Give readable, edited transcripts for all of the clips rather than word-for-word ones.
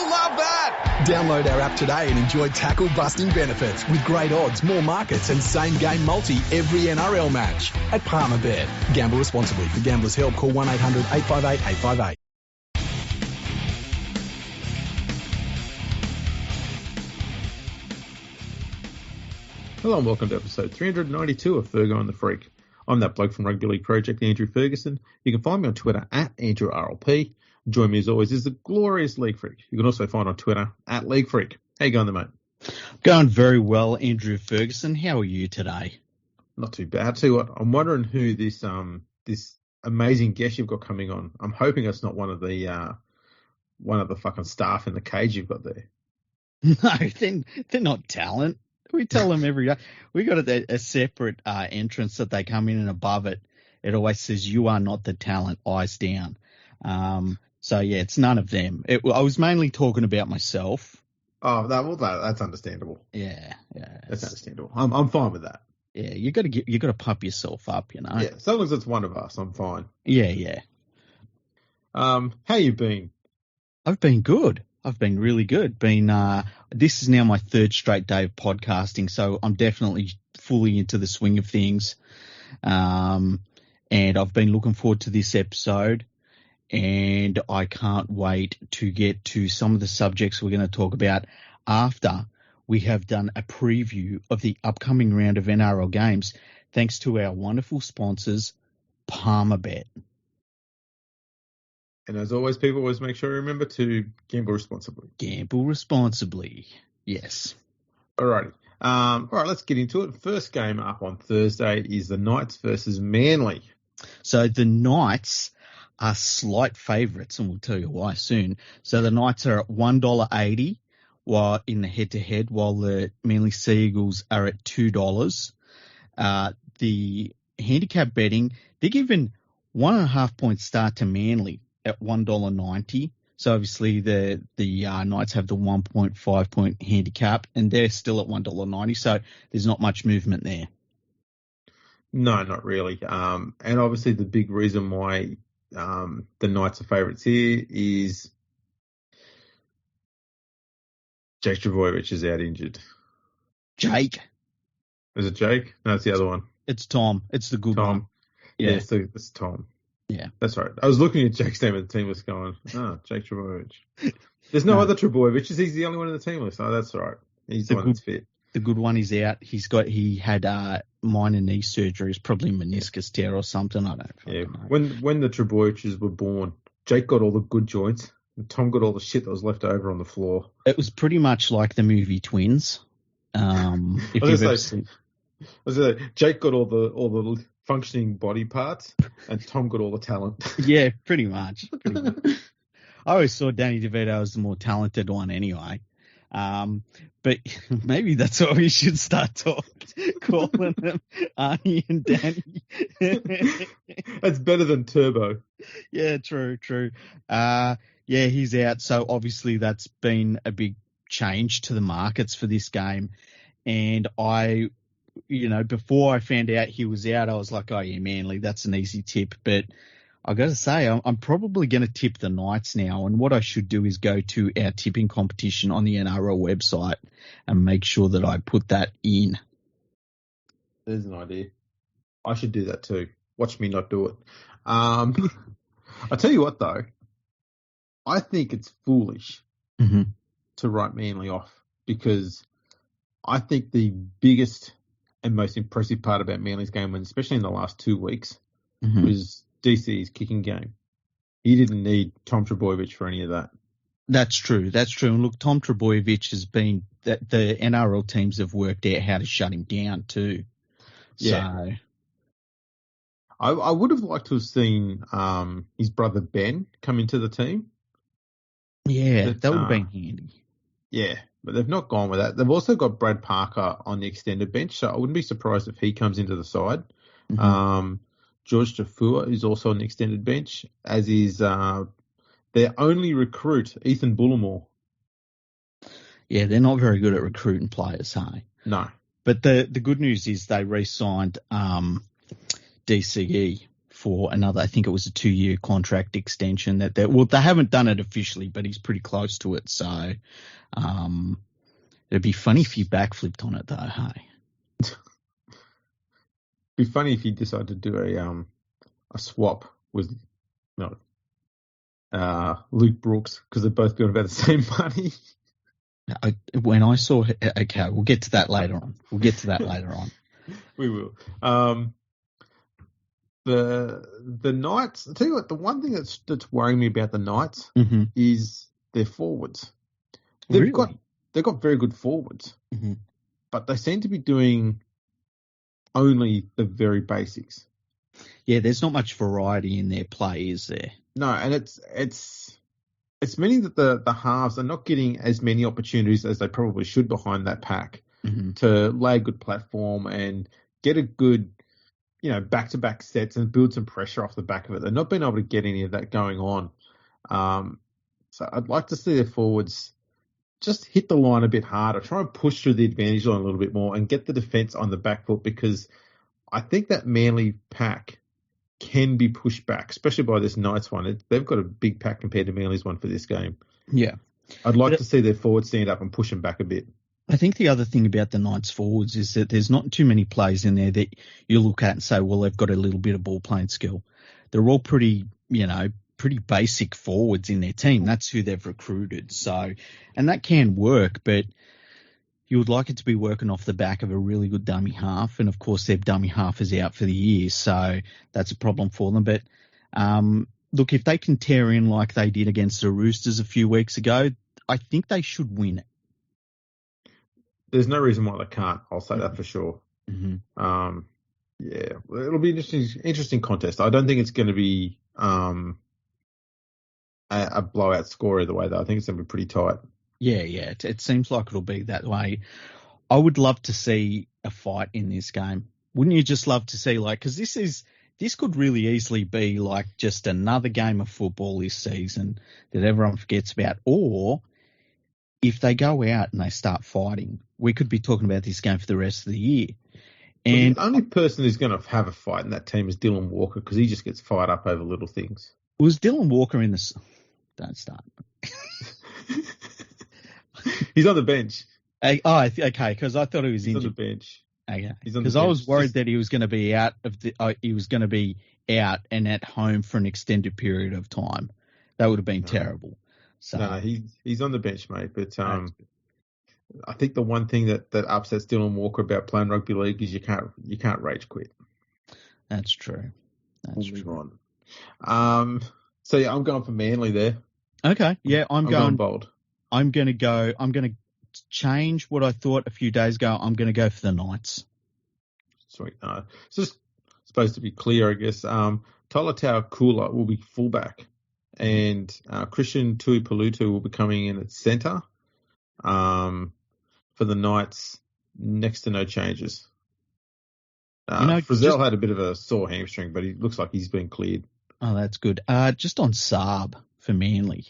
You'll love that! Download our app today and enjoy tackle-busting benefits with great odds, more markets and same-game multi every NRL match at Palmerbet. Gamble responsibly. For Gamblers' Help, call 1-800-858-858. Hello and welcome to episode 392 of Fergo and the Freak. I'm that bloke from Rugby League Project, Andrew Ferguson. You can find me on Twitter at AndrewRLP. Join me as always is the glorious League Freak. You can also find on Twitter at League Freak. How you going there, mate? Going very well, Andrew Ferguson. How are you today? Not too bad. I'll tell you what, I'm wondering who this amazing guest you've got coming on. I'm hoping it's not one of the fucking staff in the cage you've got there. No, they're not talent. We tell them every day. We got a separate entrance that they come in, and above it, it always says, "You are not the talent, eyes down." So, yeah, it's none of them. I was mainly talking about myself. Oh, that's understandable. Yeah. That's understandable. I'm fine with that. Yeah, you got to pump yourself up, you know. Yeah, as long as it's one of us, I'm fine. Yeah. How you been? I've been good. I've been really good. This is now my third straight day of podcasting, so I'm definitely fully into the swing of things. And I've been looking forward to this episode, and I can't wait to get to some of the subjects we're going to talk about after we have done a preview of the upcoming round of NRL games, thanks to our wonderful sponsors, Palmerbet. And as always, people always make sure to remember to gamble responsibly. Gamble responsibly, yes. Alrighty. All right, let's get into it. First game up on Thursday is the Knights versus Manly. So the Knights are slight favourites, and we'll tell you why soon. So the Knights are at $1.80 while in the head-to-head, while the Manly Sea Eagles are at $2. The handicap betting, they're given 1.5 point start to Manly at $1.90. So obviously the Knights have the 1.5 point handicap, and they're still at $1.90. So there's not much movement there. No, not really. And obviously the big reason why the Knights are favourites here is Jake Trbojevic is out injured. Jake? Is it Jake? No, it's the other one. It's Tom. It's the good one. Yeah, it's Tom. Yeah. That's right. I was looking at Jake's name and the team list going, Jake Trbojevic. There's no other Trbojevic. He's the only one in the team list. Oh, that's all right. He's the one that's fit. The good one is out. He had minor knee surgery. It's probably meniscus tear or something. I don't know. When the Trbojevics were born, Jake got all the good joints and Tom got all the shit that was left over on the floor. It was pretty much like the movie Twins. Jake got all the functioning body parts and Tom got all the talent. Yeah, pretty much. I always saw Danny DeVito as the more talented one anyway. But maybe that's what we should start calling them, Arnie and Danny. That's better than Turbo. Yeah, true. Yeah, he's out. So obviously that's been a big change to the markets for this game. And before I found out he was out, I was like, oh yeah, Manly, that's an easy tip. But I got to say, I'm probably going to tip the Knights now. And what I should do is go to our tipping competition on the NRL website and make sure that I put that in. There's an idea. I should do that too. Watch me not do it. I'll tell you what, though. I think it's foolish to write Manly off, because I think the biggest and most impressive part about Manly's game, and especially in the last 2 weeks, was DC's kicking game. He didn't need Tom Trbojevic for any of that. That's true. And look, Tom Trbojevic has been that the NRL teams have worked out how to shut him down too. Yeah. So I would have liked to have seen his brother Ben come into the team. Yeah, that would have been handy. Yeah, but they've not gone with that. They've also got Brad Parker on the extended bench, so I wouldn't be surprised if he comes into the side. George Tafua is also on the extended bench, as is their only recruit, Ethan Bullimore. Yeah, they're not very good at recruiting players, hey? No. But the good news is they re-signed DCE for another, I think it was a 2-year contract extension that they haven't done it officially, but he's pretty close to it. So it'd be funny if you backflipped on it though, hey? It'd be funny if you decided to do a swap with Luke Brooks, because they're both got about the same money. When I saw, okay, we'll get to that later on. We will. The Knights, I'll tell you what, the one thing that's worrying me about the Knights is their forwards. They've got very good forwards, but they seem to be doing only the very basics. Yeah, there's not much variety in their play, is there? No, and it's meaning that the halves are not getting as many opportunities as they probably should behind that pack to lay a good platform and get a good, back-to-back sets and build some pressure off the back of it. They're not being able to get any of that going on. So I'd like to see their forwards just hit the line a bit harder, try and push through the advantage line a little bit more and get the defence on the back foot, because I think that Manly pack can be pushed back, especially by this Knights one. They've got a big pack compared to Manly's one for this game. Yeah. I'd like to see their forwards stand up and push them back a bit. I think the other thing about the Knights forwards is that there's not too many players in there that you look at and say, well, they've got a little bit of ball playing skill. They're all pretty basic forwards in their team. That's who they've recruited. So, and that can work, but you would like it to be working off the back of a really good dummy half. And of course, their dummy half is out for the year. So that's a problem for them. But look, if they can tear in like they did against the Roosters a few weeks ago, I think they should win it. There's no reason why they can't. I'll say that for sure. Yeah, it'll be an interesting contest. I don't think it's going to be a blowout score either way, though. I think it's going to be pretty tight. Yeah. It seems like it'll be that way. I would love to see a fight in this game. Wouldn't you just love to see, because this could really easily be like just another game of football this season that everyone forgets about. Or if they go out and they start fighting, we could be talking about this game for the rest of the year. And the only person who's going to have a fight in that team is Dylan Walker, because he just gets fired up over little things. Was Dylan Walker in the... Don't start. He's on the bench. Okay, because I thought he was injured. On the bench. Okay, because I was worried that he was going to be out he was going to be out and at home for an extended period of time. That would have been terrible. So no, he's on the bench, mate. But I think the one thing that upsets Dylan Walker about playing rugby league is you can't rage quit. That's true. That's true. So yeah, I'm going for Manly there. Okay, yeah, I'm going bold. I'm going to change what I thought a few days ago. I'm going to go for the Knights. Sweet. It's just supposed to be clear, I guess. Tolotau Kula will be fullback, and Christian Tuipulotu will be coming in at centre. For the Knights, next to no changes. Frizzell had a bit of a sore hamstring, but he looks like he's been cleared. Oh, that's good. Just on Saab for Manly.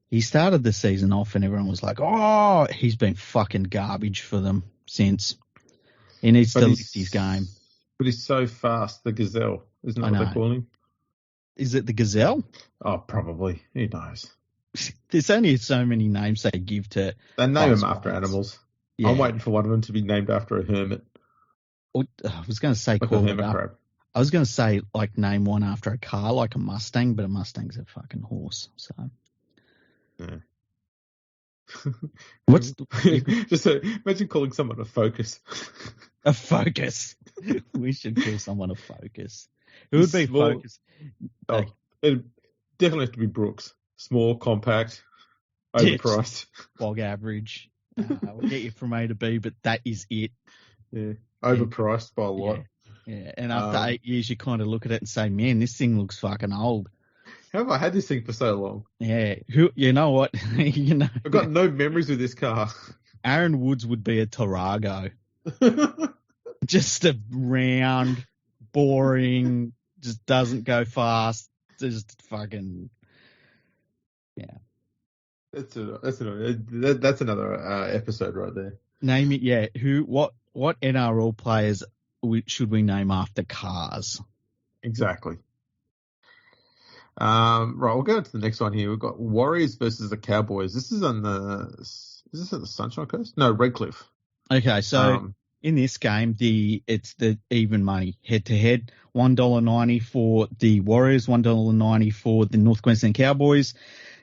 He started the season off and everyone was like, oh, he's been fucking garbage for them since. He needs to lift his game. But he's so fast, the Gazelle. Isn't that what they call him? Is it the Gazelle? Oh, probably. Who knows? There's only so many names they give to... They name them after animals. Yeah. I'm waiting for one of them to be named after a hermit. I was going to say... Like a hermit crab. I was going to say, name one after a car, like a Mustang, but a Mustang's a fucking horse, so... Yeah. Imagine calling someone a Focus. A Focus. We should call someone a Focus. It would be Focus. It definitely have to be Brooks. Small, compact, overpriced. Bog average. We'll get you from A to B, but that is it. Yeah, overpriced by a lot. Yeah. And after 8 years, you kind of look at it and say, man, this thing looks fucking old. How have I had this thing for so long? Yeah. You know what? I've got no memories with this car. Aaron Woods would be a Tarago. Just a round, boring, just doesn't go fast. Just fucking, yeah. That's another episode right there. Name it, yeah. What NRL players should we name after cars? Exactly. Right, we'll go to the next one here. We've got Warriors versus the Cowboys. Is this at the Sunshine Coast? No, Redcliffe. Okay, so in this game, it's the even money head to head. $1.90 for the Warriors, $1.90 for the North Queensland Cowboys.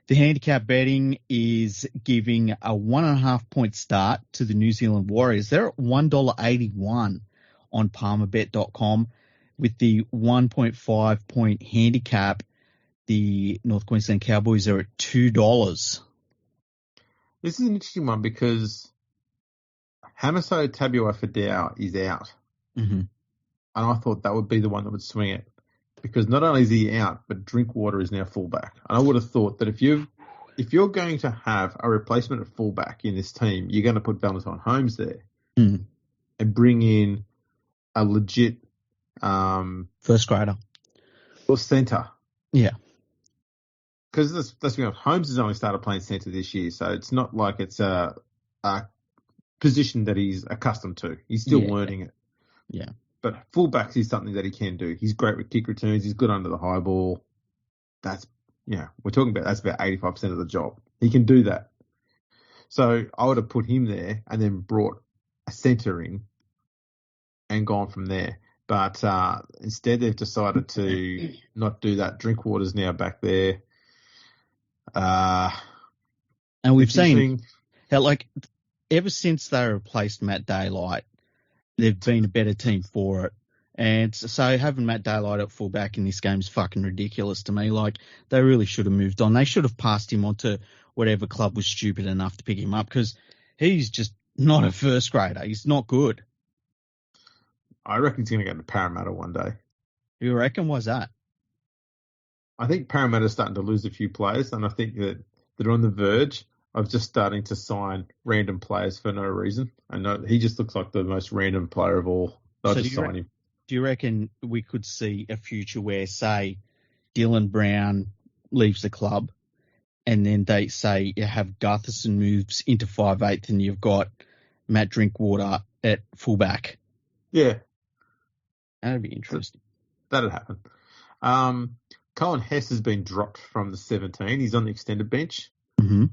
The handicap betting is giving a 1.5 point start to the New Zealand Warriors. They're at $1.81 on Palmerbet.com with the 1.5 point handicap. The North Queensland Cowboys are at $2. This is an interesting one because Hamiso Tabuai-Fidow is out. Mm-hmm. And I thought that would be the one that would swing it. Because not only is he out, but Drinkwater is now fullback. And I would have thought that if you're going to have a replacement at fullback in this team, you're going to put Valentine Holmes there and bring in a legit first grader or centre. Yeah. Because let's be honest, Holmes has only started playing centre this year, so it's not like it's a position that he's accustomed to. He's still learning it. Yeah. But fullbacks is something that he can do. He's great with kick returns. He's good under the high ball. That's about 85% of the job. He can do that. So I would have put him there and then brought a centre in and gone from there. But instead they've decided to not do that. Drinkwater's now back there. And we've seen how, like, ever since they replaced Matt Daylight, they've been a better team for it. And so having Matt Daylight at fullback in this game is fucking ridiculous to me. Like, they really should have moved on. They should have passed him on to whatever club was stupid enough to pick him up because he's just not a first grader. He's not good. I reckon he's going to go to Parramatta one day. You reckon? Why's that? I think Parramatta's starting to lose a few players, and I think that they're on the verge of just starting to sign random players for no reason. I know he just looks like the most random player of all. They'll just sign him. Do you reckon we could see a future where, say, Dylan Brown leaves the club and then they say you have Gutherson moves into 5'8" and you've got Matt Drinkwater at fullback? Yeah. That'd be interesting. That'd happen. Colin Hess has been dropped from the 17. He's on the extended bench. Mm-hmm.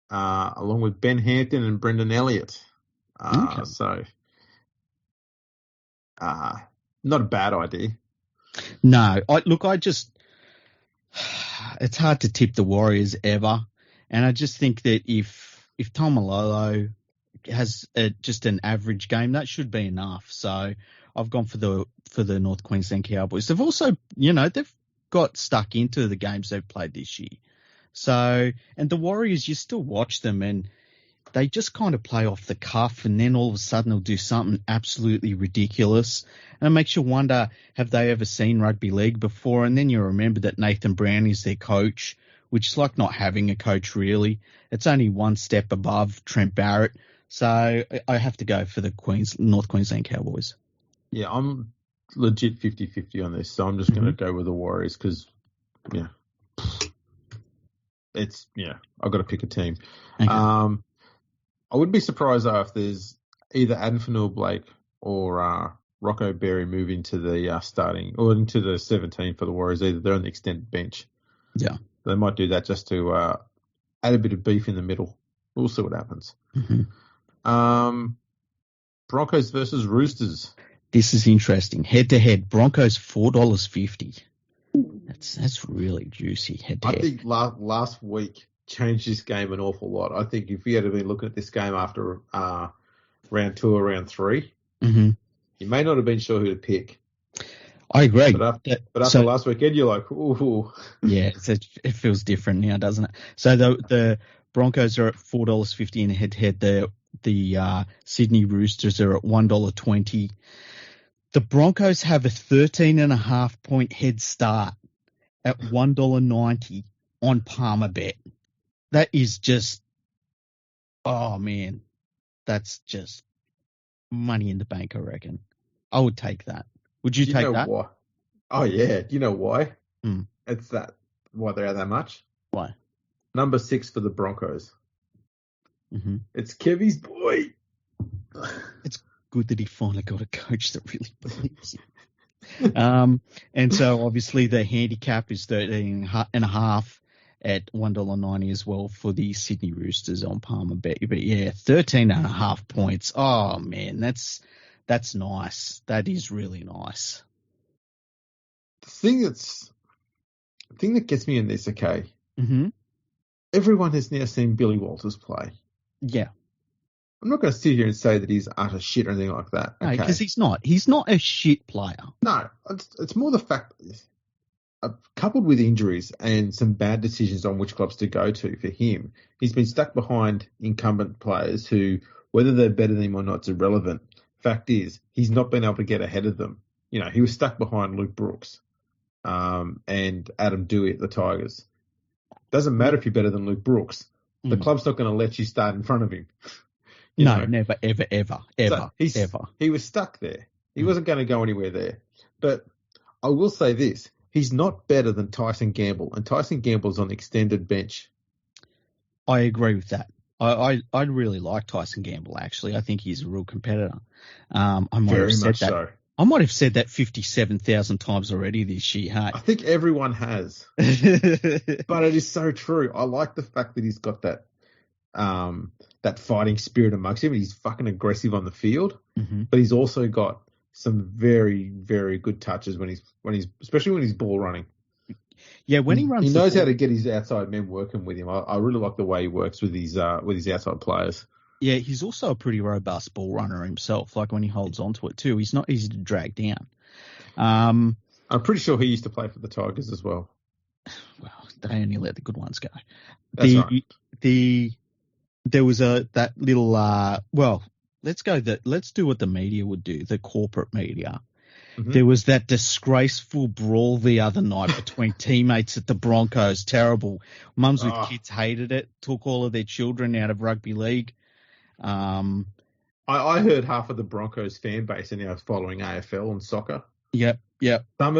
Along with Ben Hampton and Brendan Elliott. Okay. So, not a bad idea. No. It's hard to tip the Warriors ever. And I just think that if Tomalolo has just an average game, that should be enough. So I've gone for the North Queensland Cowboys. They've also, they've got stuck into the games they've played this year. So, and the Warriors, you still watch them and they just kind of play off the cuff and then all of a sudden they'll do something absolutely ridiculous. And it makes you wonder, have they ever seen rugby league before? And then you remember that Nathan Brown is their coach, which is like not having a coach really. It's only one step above Trent Barrett. So I have to go for the North Queensland Cowboys. Yeah, I'm legit 50-50 on this. So I'm just going to go with the Warriors because, I've got to pick a team. Okay. I wouldn't be surprised though if there's either Adam Fanua-Blake or Rocco Berry move into the starting or into the 17 for the Warriors. Either they're on the extended bench. Yeah, they might do that just to add a bit of beef in the middle. We'll see what happens. Mm-hmm. Broncos versus Roosters. This is interesting. Head to head, Broncos $4.50. That's really juicy. Head to head. I think last week changed this game an awful lot. I think if you had been looking at this game after round 2 or round 3, you may not have been sure who to pick. I agree. But after last weekend, you're like, ooh. Yeah, it feels different now, doesn't it? So the Broncos are at $4.50 in head to head. The Sydney Roosters are at $1.20. The Broncos have a 13.5 point head start at $1.90 on Palmerbet. That is just, oh man, that's just money in the bank, I reckon. I would take that. Would you take that? Why? Oh yeah. Do you know why? Mm. It's why they're out that much? Why? Number 6 for the Broncos. Mm-hmm. It's Kevy's boy. It's good that he finally got a coach that really believes him. And so obviously the handicap is 13.5 at $1.90 as well for the Sydney Roosters on Palmerbet. But yeah, 13.5 points. Oh man, that's nice. That is really nice. The thing that gets me in this, okay? Mm-hmm. Everyone has now seen Billy Walters play. Yeah. I'm not going to sit here and say that he's utter shit or anything like that. No, Okay? because he's not. He's not a shit player. No, it's more the fact coupled with injuries and some bad decisions on which clubs to go to for him, he's been stuck behind incumbent players who, whether they're better than him or not, is irrelevant. Fact is, he's not been able to get ahead of them. You know, he was stuck behind Luke Brooks and Adam Dewey at the Tigers. Doesn't matter if you're better than Luke Brooks. The club's not going to let you start in front of him. You know? Never, ever. So he was stuck there. He wasn't going to go anywhere there. But I will say this. He's not better than Tyson Gamble, and Tyson Gamble's on extended bench. I agree with that. I really like Tyson Gamble, actually. I think he's a real competitor. I might have said that 57,000 times already this year. Hey? I think everyone has. But it is so true. I like the fact that he's got that fighting spirit amongst him. He's fucking aggressive on the field, but he's also got some very, very good touches when he's especially when he's ball running. Yeah, when he runs, he knows how to get his outside men working with him. I really like the way he works with his outside players. Yeah, he's also a pretty robust ball runner himself. Like when he holds onto it too, he's not easy to drag down. I'm pretty sure he used to play for the Tigers as well. Well, they only let the good ones go. That's right. There was that little let's do what the media would do, the corporate media. Mm-hmm. There was that disgraceful brawl the other night between teammates at the Broncos. Terrible. Mums with kids hated it, took all of their children out of rugby league. I heard half of the Broncos fan base are now following AFL and soccer. Yep.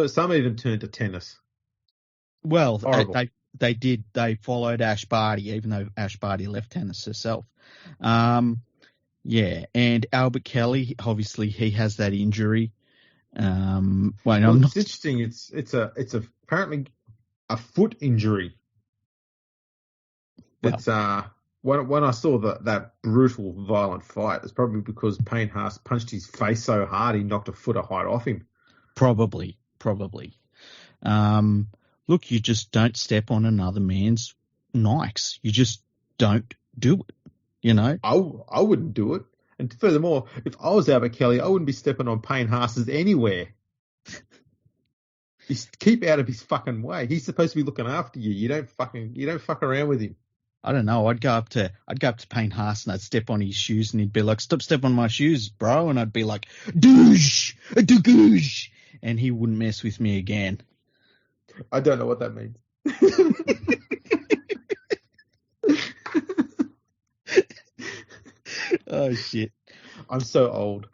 Some even turned to tennis. Well, they did. They followed Ash Barty, even though Ash Barty left tennis herself. Yeah, and Albert Kelly, obviously, he has that injury. It's interesting. It's apparently a foot injury. Well, it's when I saw that brutal, violent fight, it's probably because Payne Haas punched his face so hard he knocked a foot of height off him. Probably. Look, you just don't step on another man's Nikes. You just don't do it. You know, I wouldn't do it. And furthermore, if I was Albert Kelly, I wouldn't be stepping on Payne Haas's anywhere. Just keep out of his fucking way. He's supposed to be looking after you. You don't fuck around with him. I don't know. I'd go up to Payne Haas and I'd step on his shoes and he'd be like, "Stop stepping on my shoes, bro." And I'd be like, "Douche, douche," and he wouldn't mess with me again. I don't know what that means. Oh shit! I'm so old.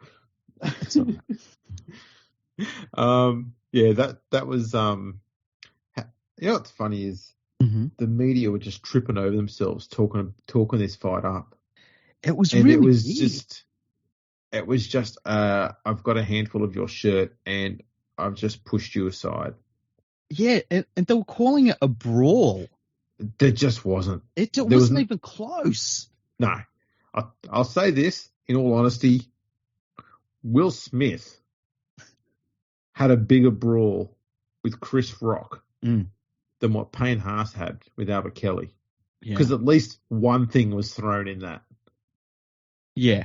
Yeah, that was you know what's funny is the media were just tripping over themselves talking this fight up. It was just I've got a handful of your shirt and I've just pushed you aside. Yeah, and they were calling it a brawl. There just wasn't. It wasn't even close. No. I'll say this, in all honesty, Will Smith had a bigger brawl with Chris Rock than what Payne Haas had with Albert Kelly. Because at least one thing was thrown in that. Yeah,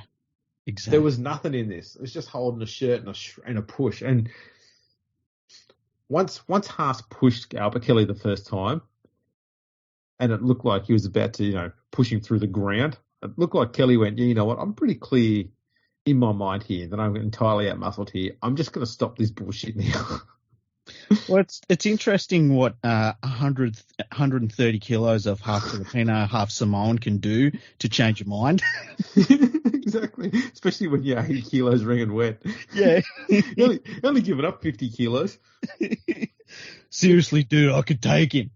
exactly. There was nothing in this. It was just holding a shirt and a push. And once Haas pushed Albert Kelly the first time, and it looked like he was about to, push him through the ground, it looked like Kelly went, yeah, you know what, I'm pretty clear in my mind here that I'm entirely out-muscled here. I'm just going to stop this bullshit now. Well, it's interesting what 130 kilos of half Filipino, half Samoan can do to change your mind. Exactly. Especially when you're 80 kilos ringing wet. Yeah. you only give it up 50 kilos. Seriously, dude, I could take him.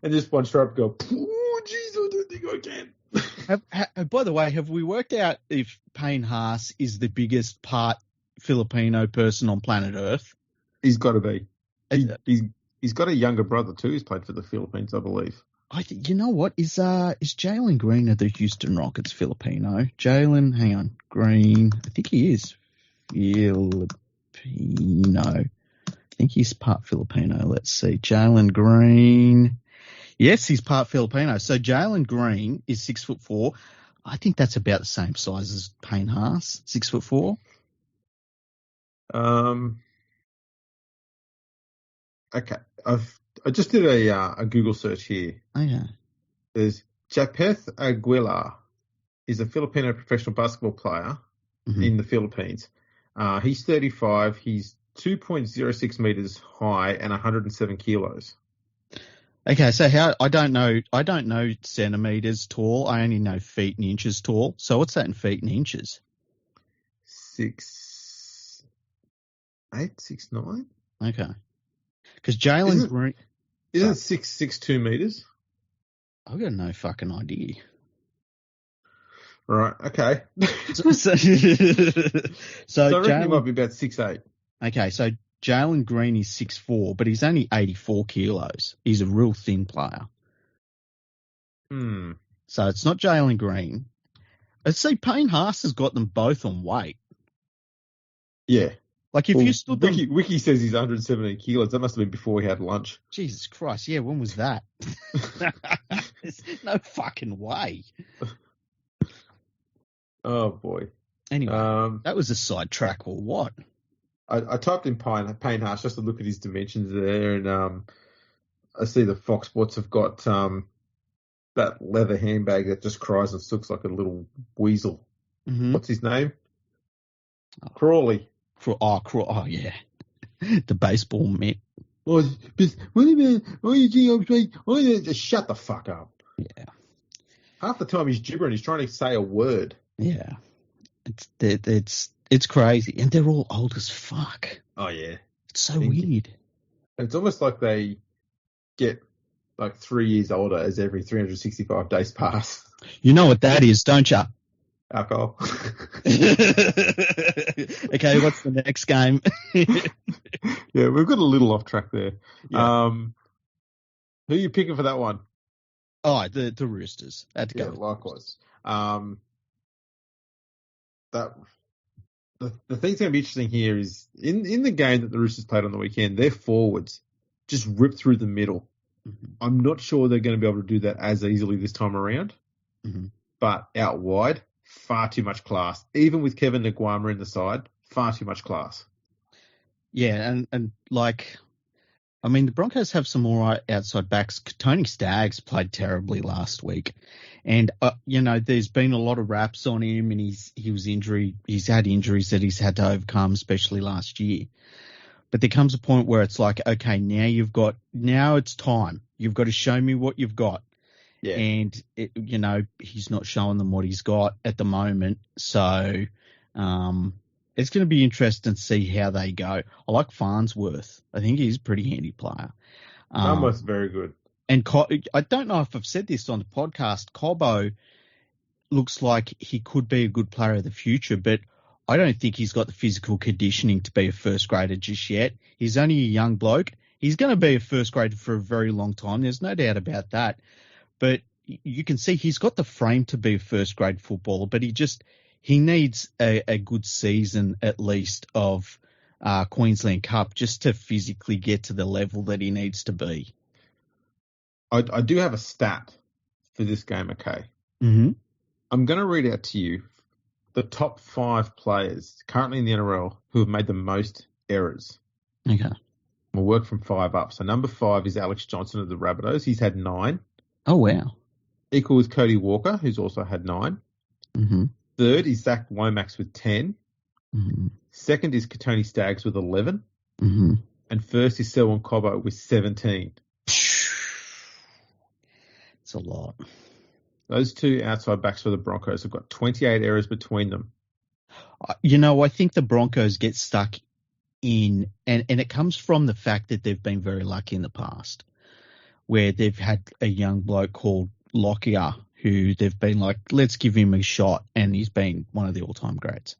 And just one sharp go, oh, jeez, I don't think I can. By the way, have we worked out if Payne Haas is the biggest part Filipino person on planet Earth. He's got to be. He's got a younger brother too who's played for the Philippines, I believe. You know what? Is Jalen Green of the Houston Rockets Filipino? Jalen, hang on. Green, I think he is Filipino. I think he's part Filipino. Let's see. Jalen Green. Yes, he's part Filipino. So Jalen Green is 6'4". I think that's about the same size as Payne Haas, 6'4". Okay. I just did a Google search here. Okay. There's Japeth Aguilar. He's a Filipino professional basketball player in the Philippines. He's 35. He's 2.06 meters high and 107 kilos. Okay, so I don't know centimeters tall. I only know feet and inches tall. So what's that in feet and inches? 6'8", 6'9". Okay. Because Jalen Green isn't 6'2" meters. I've got no fucking idea. Right. Okay. So I reckon Jalen he might be about 6'8". Okay, so Jalen Green is 6'4", but he's only 84 kilos. He's a real thin player. So it's not Jalen Green. I see Payne Haas has got them both on weight. Yeah. Like if you stood them... Wiki says he's 117 kilos. That must have been before he had lunch. Jesus Christ. Yeah, when was that? There's no fucking way. Oh, boy. Anyway, that was a sidetrack or what? I typed in Payne Haas just to look at his dimensions there, and I see the Fox Sports have got that leather handbag that just cries and looks like a little weasel. Mm-hmm. What's his name? Crawley. Oh, yeah. The baseball mitt. Just shut the fuck up. Yeah. Half the time he's gibbering. He's trying to say a word. Yeah. It's crazy. And they're all old as fuck. Oh, yeah. It's so weird. It's almost like they get like 3 years older as every 365 days pass. You know what that is, don't you? Alcohol. Okay, what's the next game? Yeah, we've got a little off track there. Yeah. Who are you picking for that one? Oh, the Roosters. Had to go. Yeah, likewise. The thing's going to be interesting here is in the game that the Roosters played on the weekend, their forwards just ripped through the middle. Mm-hmm. I'm not sure they're going to be able to do that as easily this time around. Mm-hmm. But out wide, far too much class. Even with Kevin Nguama in the side, far too much class. Yeah, and like, I mean, the Broncos have some all right outside backs. Tony Staggs played terribly last week. And, there's been a lot of raps on him, and he's had injuries that he's had to overcome, especially last year. But there comes a point where it's like, okay, now it's time. You've got to show me what you've got. Yeah. And, he's not showing them what he's got at the moment. So, it's going to be interesting to see how they go. I like Farnsworth. I think he's a pretty handy player. Almost very good. And I don't know if I've said this on the podcast. Cobbo looks like he could be a good player of the future, but I don't think he's got the physical conditioning to be a first grader just yet. He's only a young bloke. He's going to be a first grader for a very long time. There's no doubt about that. But you can see he's got the frame to be a first grade footballer, but he needs a good season at least of Queensland Cup just to physically get to the level that he needs to be. I do have a stat for this game, okay? Mm-hmm. I'm going to read out to you the top 5 players currently in the NRL who have made the most errors. Okay. We'll work from 5 up. So number 5 is Alex Johnson of the Rabbitohs. He's had 9. Oh, wow. Equal with Cody Walker, who's also had 9. Mm-hmm. Third is Zach Womack with 10. Mm-hmm. Second is Katoni Staggs with 11. Mm-hmm. And first is Selwyn Cobbo with 17. It's a lot. Those two outside backs for the Broncos have got 28 errors between them. I think the Broncos get stuck in, and it comes from the fact that they've been very lucky in the past, where they've had a young bloke called Lockyer, who they've been like, let's give him a shot, and he's been one of the all-time greats.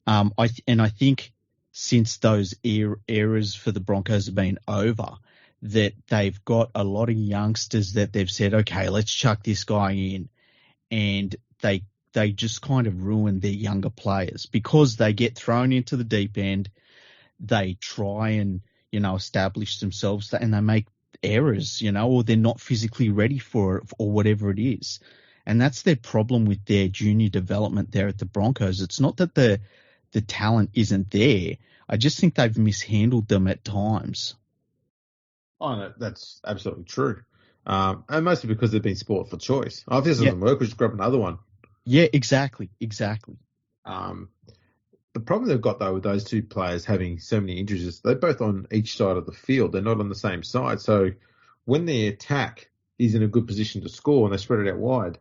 I think since those eras for the Broncos have been over, that they've got a lot of youngsters that they've said, okay, let's chuck this guy in, and they just kind of ruin their younger players because they get thrown into the deep end. They try and, establish themselves and they make errors, or they're not physically ready for it or whatever it is. And that's their problem with their junior development there at the Broncos. It's not that the talent isn't there. I just think they've mishandled them at times. Oh, no, that's absolutely true. And mostly because they've been sport for choice. Oh, if this doesn't work, we'll just grab another one. Yeah, exactly. The problem they've got, though, with those two players having so many injuries is they're both on each side of the field. They're not on the same side. So when the attack is in a good position to score and they spread it out wide,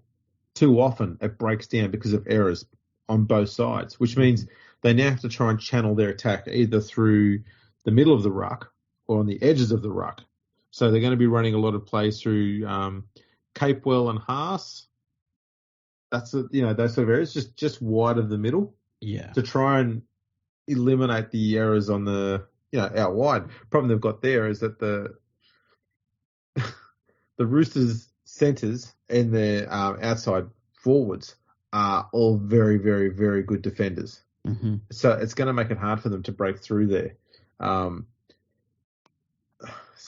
too often it breaks down because of errors on both sides, which means they now have to try and channel their attack either through the middle of the ruck or on the edges of the ruck. So they're going to be running a lot of plays through Capewell and Haas. That's those sort of areas, just wide of the middle. Yeah. To try and eliminate the errors on the out wide. Problem they've got there is that the Roosters centres and their outside forwards are all very, very, very good defenders. Mm-hmm. So it's going to make it hard for them to break through there. So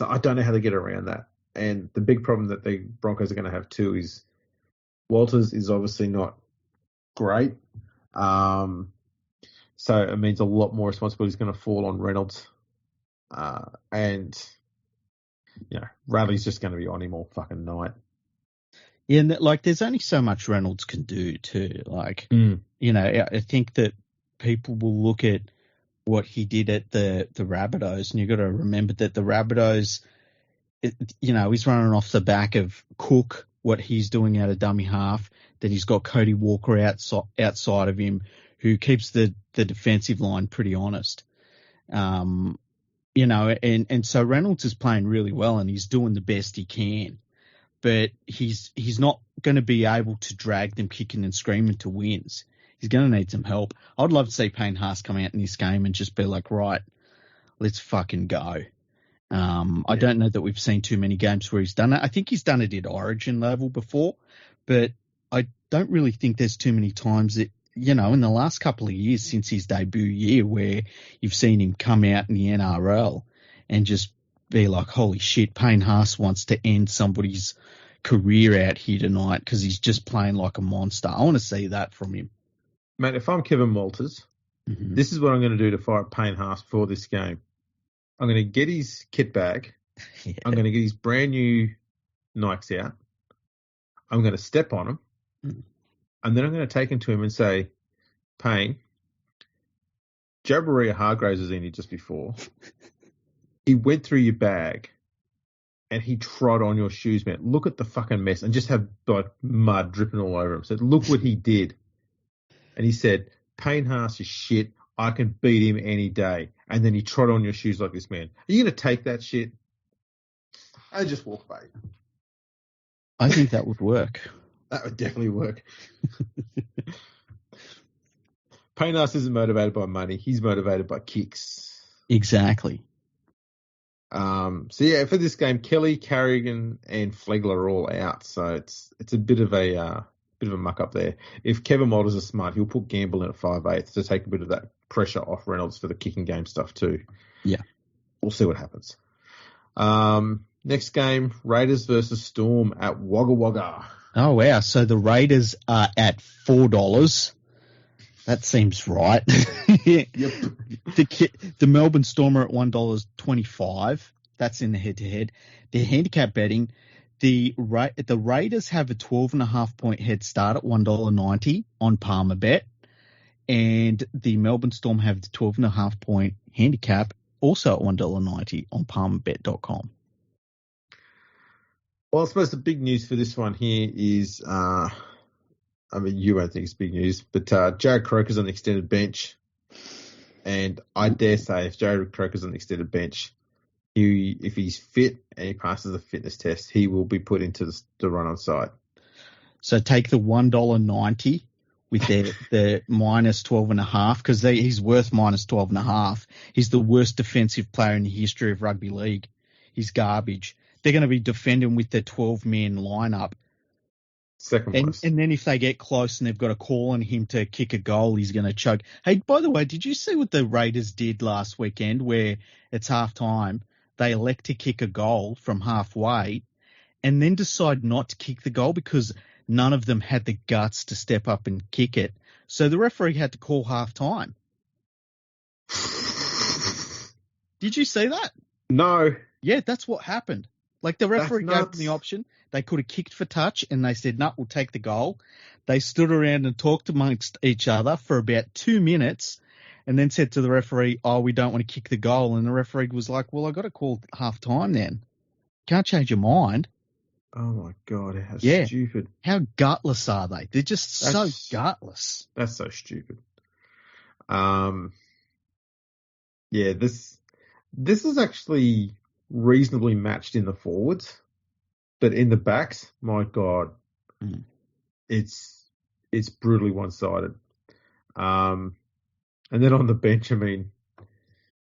I don't know how to get around that. And the big problem that the Broncos are going to have too is Walters is obviously not great. So it means a lot more responsibility is going to fall on Reynolds. And Radley's just going to be on him all fucking night. Yeah, and there's only so much Reynolds can do too. I think that people will look at what he did at the Rabbitohs, and you've got to remember that the Rabbitohs, he's running off the back of Cook, what he's doing out of dummy half, that he's got Cody Walker outside of him, who keeps the defensive line pretty honest. And so Reynolds is playing really well and he's doing the best he can, but he's not going to be able to drag them kicking and screaming to wins. He's going to need some help. I'd love to see Payne Haas come out in this game and just be like, right, let's fucking go. I don't know that we've seen too many games where he's done it. I think he's done it at Origin level before, but I don't really think there's too many times that, in the last couple of years since his debut year where you've seen him come out in the NRL and just be like, holy shit, Payne Haas wants to end somebody's career out here tonight because he's just playing like a monster. I want to see that from him. Mate, if I'm Kevin Walters, This is what I'm going to do to fire Payne Haas for this game. I'm going to get his kit bag. Yeah. I'm going to get his brand new Nikes out. I'm going to step on him. And then I'm going to take him to him and say, Payne, Jabaria Hargraves was in here just before. He went through your bag and he trod on your shoes, man. Look at the fucking mess, and just have mud dripping all over him. So look what he did. And he said, Payne Haas is shit. I can beat him any day. And then he trod on your shoes like this, man. Are you going to take that shit? And just walk away. I think that would work. That would definitely work. Payne Haas isn't motivated by money. He's motivated by kicks. Exactly. So for this game, Kelly, Carrigan, and Flegler are all out. So it's a bit of a muck up there. If Kevin Walters is smart, he'll put Gamble in at 5/8 to take a bit of that pressure off Reynolds for the kicking game stuff too. Yeah. We'll see what happens. Next game, Raiders versus Storm at Wagga Wagga. Oh, wow. So the Raiders are at $4. That seems right. Yep. The Melbourne Storm are at $1.25. That's in the head-to-head. They're handicap betting. The Raiders have a 12.5-point head start at $1.90 on Palmerbet. And the Melbourne Storm have the 12.5-point handicap also at $1.90 on palmerbet.com. Well, I suppose the big news for this one here is, you won't think it's big news, but Jared Croker's on the extended bench. And I dare say if Jared Croker's on the extended bench, if he's fit and he passes the fitness test, he will be put into the run on side. So take the $1.90 with the minus 12.5 because he's worth minus 12.5. He's the worst defensive player in the history of rugby league. He's garbage. They're going to be defending with their 12-man lineup. Second worst. And then if they get close and they've got a call on him to kick a goal, he's going to choke. Hey, by the way, did you see what the Raiders did last weekend where it's half-time, they elect to kick a goal from halfway and then decide not to kick the goal because none of them had the guts to step up and kick it. So the referee had to call half-time. Did you see that? No. Yeah, that's what happened. Like the referee gave them the option. They could have kicked for touch and they said, no, we'll take the goal. They stood around and talked amongst each other for about 2 minutes and then said to the referee, oh, we don't want to kick the goal. And the referee was like, well, I got to call half-time then. Can't change your mind. Oh, my God. How stupid. How gutless are they? They're just so gutless. That's so stupid. Yeah, this is actually reasonably matched in the forwards, but in the backs, my God, it's brutally one-sided. And then on the bench, I mean,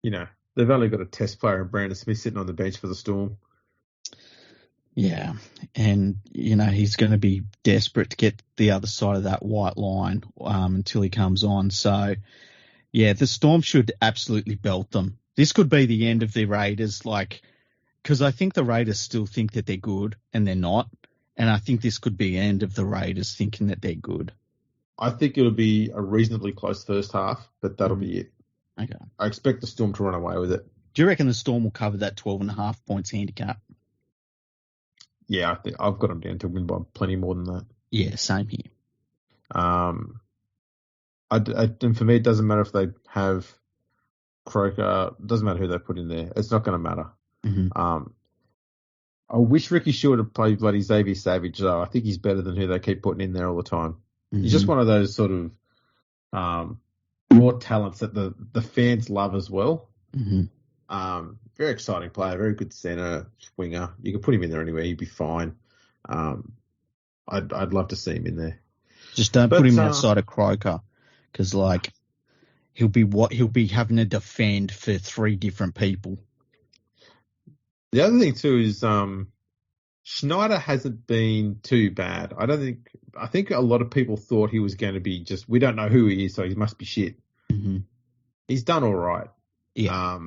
you know, they've only got a test player in Brandon Smith sitting on the bench for the Storm. Yeah, and, you know, he's going to be desperate to get the other side of that white line until he comes on. So, yeah, the Storm should absolutely belt them. This could be the end of the Raiders, because I think the Raiders still think that they're good, and they're not. And I think this could be the end of the Raiders thinking that they're good. I think it'll be a reasonably close first half, but that'll be it. Okay. I expect the Storm to run away with it. Do you reckon the Storm will cover that 12.5 points handicap? Yeah, I think I've got them down to win by plenty more than that. Yeah, same here. And for me, it doesn't matter if they have Croker. It doesn't matter who they put in there. It's not going to matter. Mm-hmm. I wish Ricky Stewart had played bloody Xavier Savage, though. I think he's better than who they keep putting in there all the time. Mm-hmm. He's just one of those sort of raw talents that the fans love as well. Mm-hmm. Very exciting player, very good centre, winger. You could put him in there anywhere, he'd be fine. I'd love to see him in there. Just don't put him outside of Croker, because he'll be having to defend for 3 different people. The other thing too is Schneider hasn't been too bad. I think a lot of people thought he was going to be we don't know who he is, so he must be shit. Mm-hmm. He's done all right. Yeah.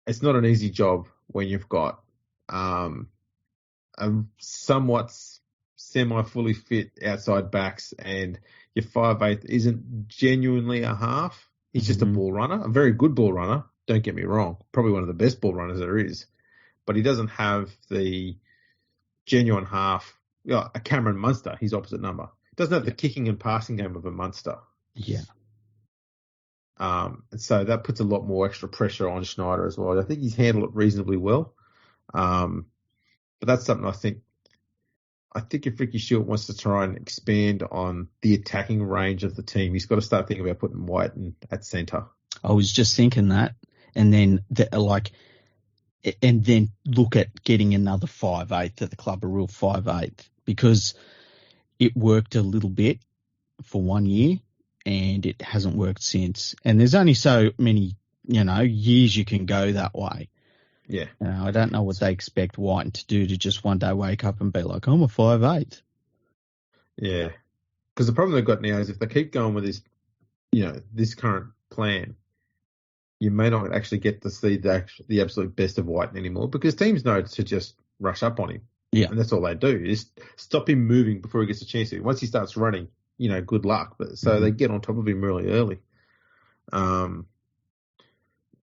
It's not an easy job when you've got a somewhat semi-fully fit outside backs and your 5'8" isn't genuinely a half. He's just a ball runner, a very good ball runner. Don't get me wrong. Probably one of the best ball runners there is. But he doesn't have the genuine half. A Cameron Munster, his opposite number. Doesn't have the kicking and passing game of a Munster. Yeah. And so that puts a lot more extra pressure on Schneider as well. I think he's handled it reasonably well. But that's something I think if Ricky Stewart wants to try and expand on the attacking range of the team, he's got to start thinking about putting White at centre. I was just thinking that, and then look at getting another 5'8" at the club, a real 5'8", because it worked a little bit for 1 year and it hasn't worked since. And there's only so many, years you can go that way. Yeah. I don't know what they expect Whiten to do to just one day wake up and be like, I'm a 5'8". Yeah. Because the problem they've got now is if they keep going with this, this current plan, you may not actually get to see the absolute best of Whiten anymore because teams know to just rush up on him. Yeah. And that's all they do is stop him moving before he gets a chance to. Once he starts running, good luck. But so they get on top of him really early.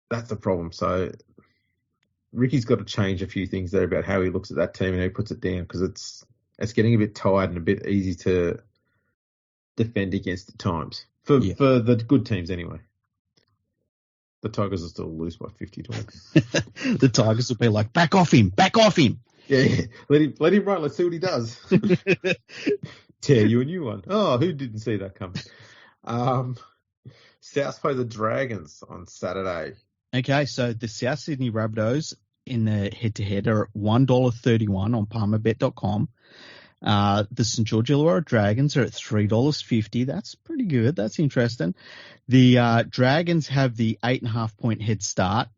That's the problem. So Ricky's got to change a few things there about how he looks at that team and how he puts it down because it's getting a bit tired and a bit easy to defend against at times for the good teams anyway. The Tigers will still lose by 50 points. The Tigers will be like, back off him. Yeah. Let him run. Let's see what he does. Tear you a new one. Oh, who didn't see that coming? South play the Dragons on Saturday. Okay, so the South Sydney Rabbitohs in the head-to-head are at $1.31 on Palmerbet.com. The St George Illawarra Dragons are at $3.50. That's pretty good. That's interesting. The Dragons have the 8.5 point head start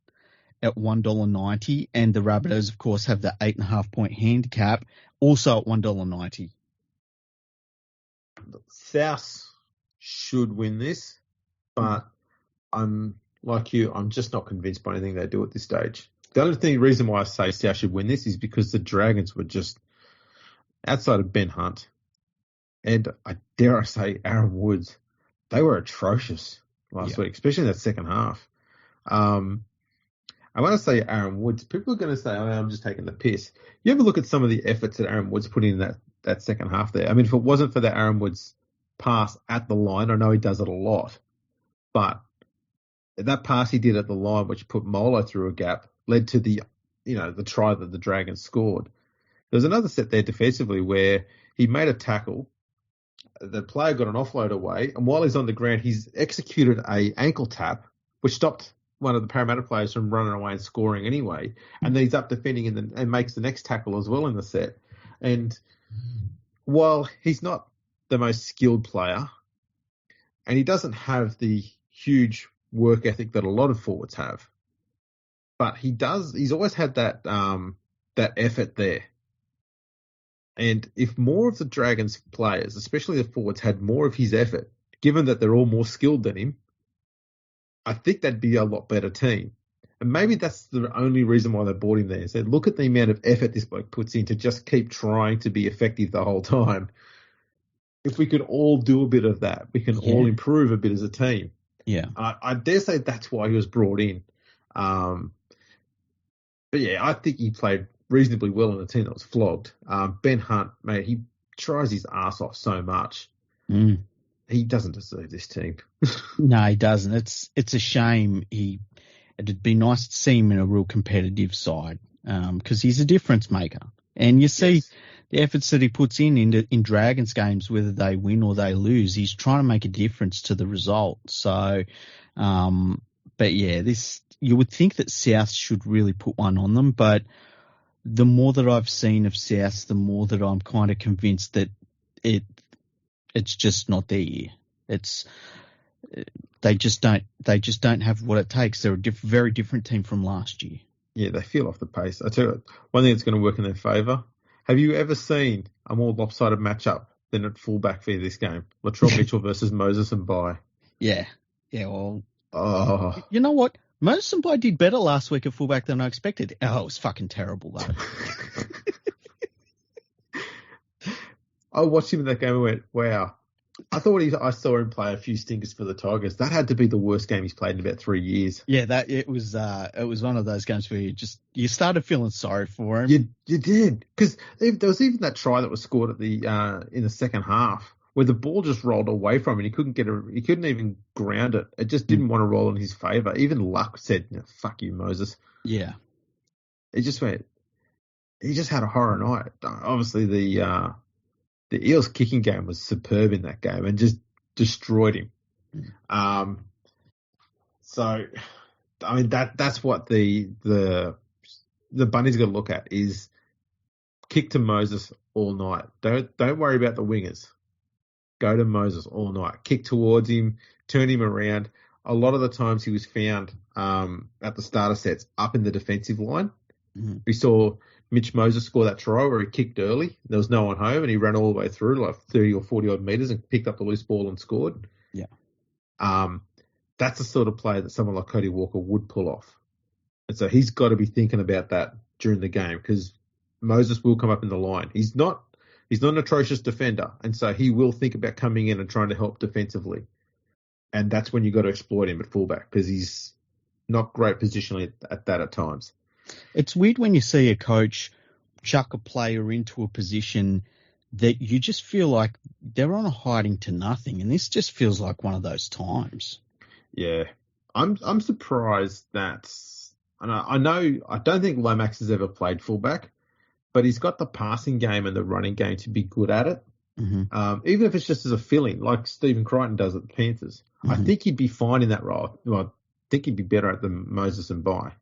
at $1.90, and the Rabbitohs, of course, have the 8.5 point handicap, also at $1.90. South should win this, but I'm like you. I'm just not convinced by anything they do at this stage. The only reason why I say South should win this is because the Dragons were just, outside of Ben Hunt, and I dare I say Aaron Woods, they were atrocious last week, especially in that second half. And when I say Aaron Woods, people are going to say, "Oh, I'm just taking the piss." You ever look at some of the efforts that Aaron Woods put in that second half there? I mean, if it wasn't for that Aaron Woods pass at the line, I know he does it a lot, but that pass he did at the line, which put Moylan through a gap, led to the try that the Dragons scored. There was another set there defensively where he made a tackle, the player got an offload away, and while he's on the ground, he's executed a ankle tap, which stopped one of the Parramatta players from running away and scoring anyway. And then he's up defending and makes the next tackle as well in the set. And while he's not the most skilled player, and he doesn't have the huge work ethic that a lot of forwards have, but he's always had that effort there. And if more of the Dragons players, especially the forwards, had more of his effort, given that they're all more skilled than him, I think that'd be a lot better team. And maybe that's the only reason why they bought him there. So look at the amount of effort this bloke puts in to just keep trying to be effective the whole time. If we could all do a bit of that, we can all improve a bit as a team. Yeah. I dare say that's why he was brought in. But yeah, I think he played reasonably well in a team that was flogged. Ben Hunt, mate, he tries his ass off so much. He doesn't deserve this team. No, he doesn't. It's a shame. It'd be nice to see him in a real competitive side because he's a difference maker. And you see the efforts that he puts in Dragons games, whether they win or they lose, he's trying to make a difference to the result. So, but yeah, you would think that South should really put one on them, but the more that I've seen of South, the more that I'm kind of convinced that it's just not their year. They just don't have what it takes. They're a very different team from last year. Yeah, they feel off the pace. I tell you, one thing that's going to work in their favour. Have you ever seen a more lopsided matchup than at fullback for this game? Latrell Mitchell versus Moses and Bai. Yeah. Well, you know what? Moses and Bai did better last week at fullback than I expected. Oh, it was fucking terrible though. I watched him in that game and went, wow. I saw him play a few stinkers for the Tigers. That had to be the worst game he's played in about 3 years. Yeah, it was one of those games where you started feeling sorry for him. You did, because there was even that try that was scored at in the second half where the ball just rolled away from him. He couldn't even ground it. It just didn't want to roll in his favour. Even Luck said, "Fuck you, Moses." Yeah, he just had a horror night. Obviously the Eels kicking game was superb in that game and just destroyed him. So, I mean, that's what the Bunnies got to look at is kick to Moses all night. Don't worry about the wingers. Go to Moses all night. Kick towards him, turn him around. A lot of the times he was found at the starter sets up in the defensive line. Mm-hmm. We saw Mitch Moses score that try where he kicked early. There was no one home, and he ran all the way through like 30 or 40 odd metres and picked up the loose ball and scored. Yeah. That's the sort of play that someone like Cody Walker would pull off. And so he's got to be thinking about that during the game because Moses will come up in the line. He's not an atrocious defender, and so he will think about coming in and trying to help defensively. And that's when you got to exploit him at fullback because he's not great positionally at that at times. It's weird when you see a coach chuck a player into a position that you just feel like they're on a hiding to nothing, and this just feels like one of those times. Yeah, I'm surprised that, and I don't think Lomax has ever played fullback, but he's got the passing game and the running game to be good at it. Mm-hmm. Even if it's just as a filling, like Stephen Crichton does at the Panthers. Mm-hmm. I think he'd be fine in that role. Well, I think he'd be better at than Moses and Bai.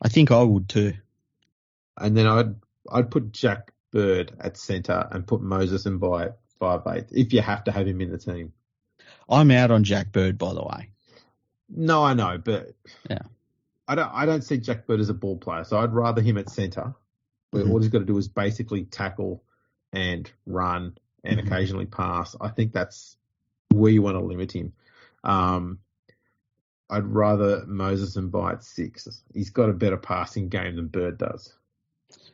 I think I would too. And then I'd put Jack Bird at centre and put Moses in by 5'8", if you have to have him in the team. I'm out on Jack Bird, by the way. No, I know, but yeah, I don't see Jack Bird as a ball player, so I'd rather him at centre, where all he's got to do is basically tackle and run and occasionally pass. I think that's where you want to limit him. I'd rather Moses and By at 6. He's got a better passing game than Bird does.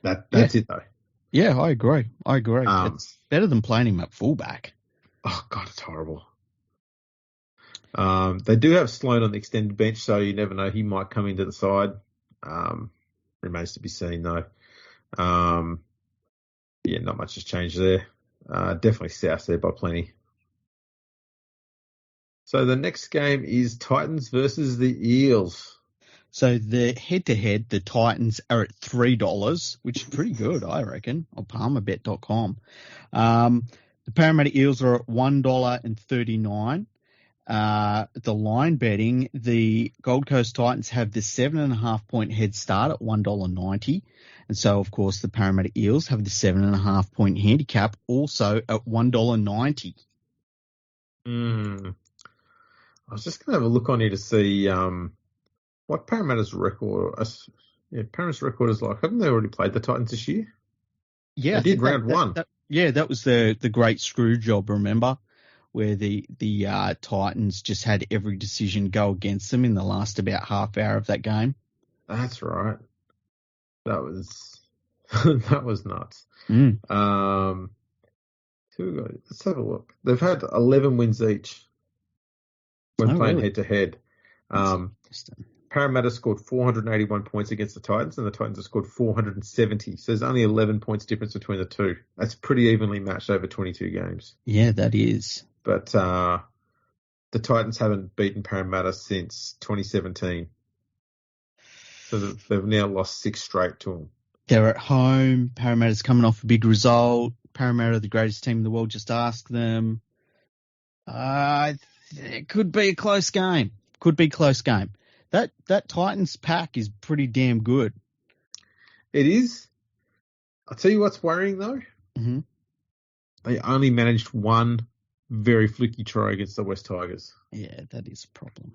That's it, though. Yeah, I agree. It's better than playing him at fullback. Oh, God, it's horrible. They do have Sloan on the extended bench, so you never know. He might come into the side. Remains to be seen, though. Not much has changed there. Definitely South there by plenty. So the next game is Titans versus the Eels. So the head-to-head, the Titans are at $3, which is pretty good, I reckon, on Palmerbet.com. The Parramatta Eels are at $1.39. The line betting, the Gold Coast Titans have the 7.5-point head start at $1.90. And so, of course, the Parramatta Eels have the 7.5-point handicap also at $1.90. I was just going to have a look on here to see what Parramatta's record. Parramatta's record is like. Haven't they already played the Titans this year? Yeah, they did round one. That was the great screw job. Remember, where the Titans just had every decision go against them in the last about half hour of that game. That's right. That was nuts. Let's have a look. They've had 11 wins each when playing head to head. Parramatta scored 481 points against the Titans, and the Titans have scored 470. So there's only 11 points difference between the two. That's pretty evenly matched over 22 games. Yeah, that is. But the Titans haven't beaten Parramatta since 2017. So they've now lost 6 straight to them. They're at home. Parramatta's coming off a big result. Parramatta, the greatest team in the world, just ask them. It could be a close game. That Titans pack is pretty damn good. It is. I'll tell you what's worrying, though. Mm-hmm. They only managed one very fluky try against the West Tigers. Yeah, that is a problem.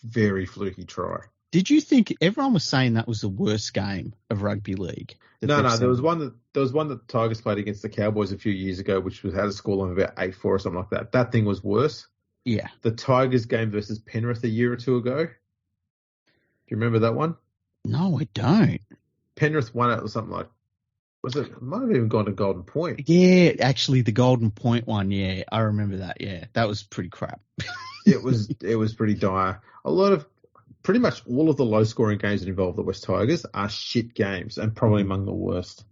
Very fluky try. Did you think everyone was saying that was the worst game of rugby league? No. There was one that the Tigers played against the Cowboys a few years ago, which had a scoreline of about 8-4 or something like that. That thing was worse. Yeah. The Tigers game versus Penrith a year or two ago. Do you remember that one? No, I don't. Penrith won it or something like. It might have even gone to Golden Point. Yeah, actually, the Golden Point one. Yeah, I remember that. Yeah, that was pretty crap. It was pretty dire. Pretty much all of the low-scoring games that involve the West Tigers are shit games and probably among the worst.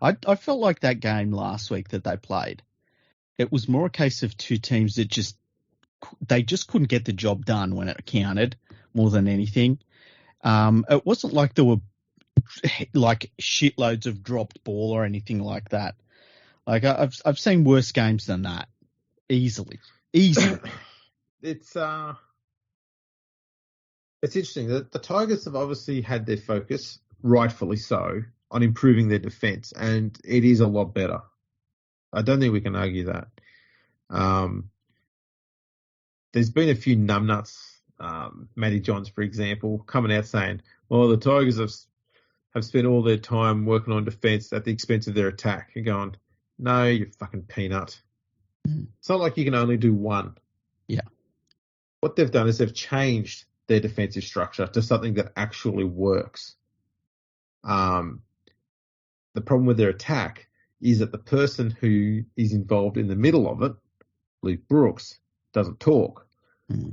I felt like that game last week that they played, it was more a case of two teams that just couldn't get the job done when it counted more than anything. It wasn't like there were like shitloads of dropped ball or anything like that. Like I've seen worse games than that easily. It's interesting that the Tigers have obviously had their focus, rightfully so, on improving their defence, and it is a lot better. I don't think we can argue that. There's been a few numbnuts, Matty Johns, for example, coming out saying, well, the Tigers have spent all their time working on defence at the expense of their attack. You're going, no, you fucking peanut. It's not like you can only do one. Yeah. What they've done is they've changed their defensive structure to something that actually works. The problem with their attack is that the person who is involved in the middle of it, Luke Brooks, doesn't talk.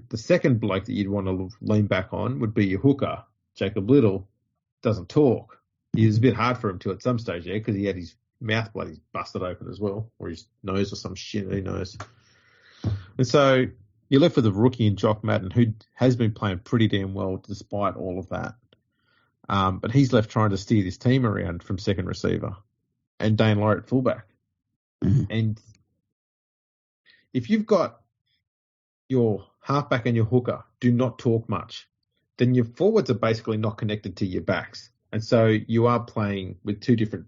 The second bloke that you'd want to lean back on would be your hooker, Jacob Little, doesn't talk. It was a bit hard for him to at some stage, because he had his mouth bloody busted open as well, or his nose or some shit, who knows. And so you're left with a rookie in Jock Madden, who has been playing pretty damn well despite all of that. But he's left trying to steer this team around from second receiver, and Dane Laurie at fullback. And if you've got your halfback and your hooker do not talk much, then your forwards are basically not connected to your backs. And so you are playing with two different,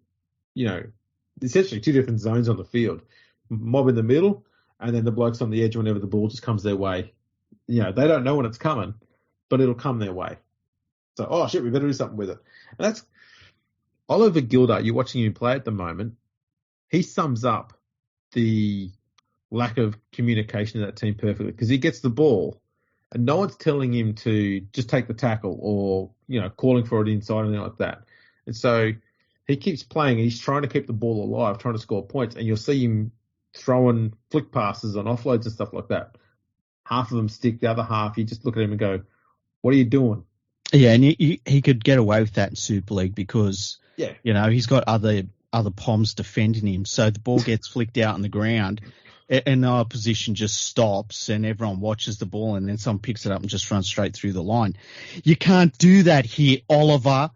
essentially two different zones on the field. Mob in the middle, and then the blokes on the edge whenever the ball just comes their way. You know, they don't know when it's coming, but it'll come their way. So, oh shit, we better do something with it. And that's Oliver Gildart. You're watching him play at the moment. He sums up the lack of communication of that team perfectly, because he gets the ball and no one's telling him to just take the tackle or, you know, calling for it inside or anything like that. And so he keeps playing and he's trying to keep the ball alive, trying to score points, and you'll see him throwing flick passes on offloads and stuff like that. Half of them stick, the other half, you just look at him and go, what are you doing? Yeah, and he could get away with that in Super League because, Yeah, you know, he's got other Poms defending him. So the ball gets flicked out on the ground and the opposition just stops and everyone watches the ball and then someone picks it up and just runs straight through the line. You can't do that here, Oliver.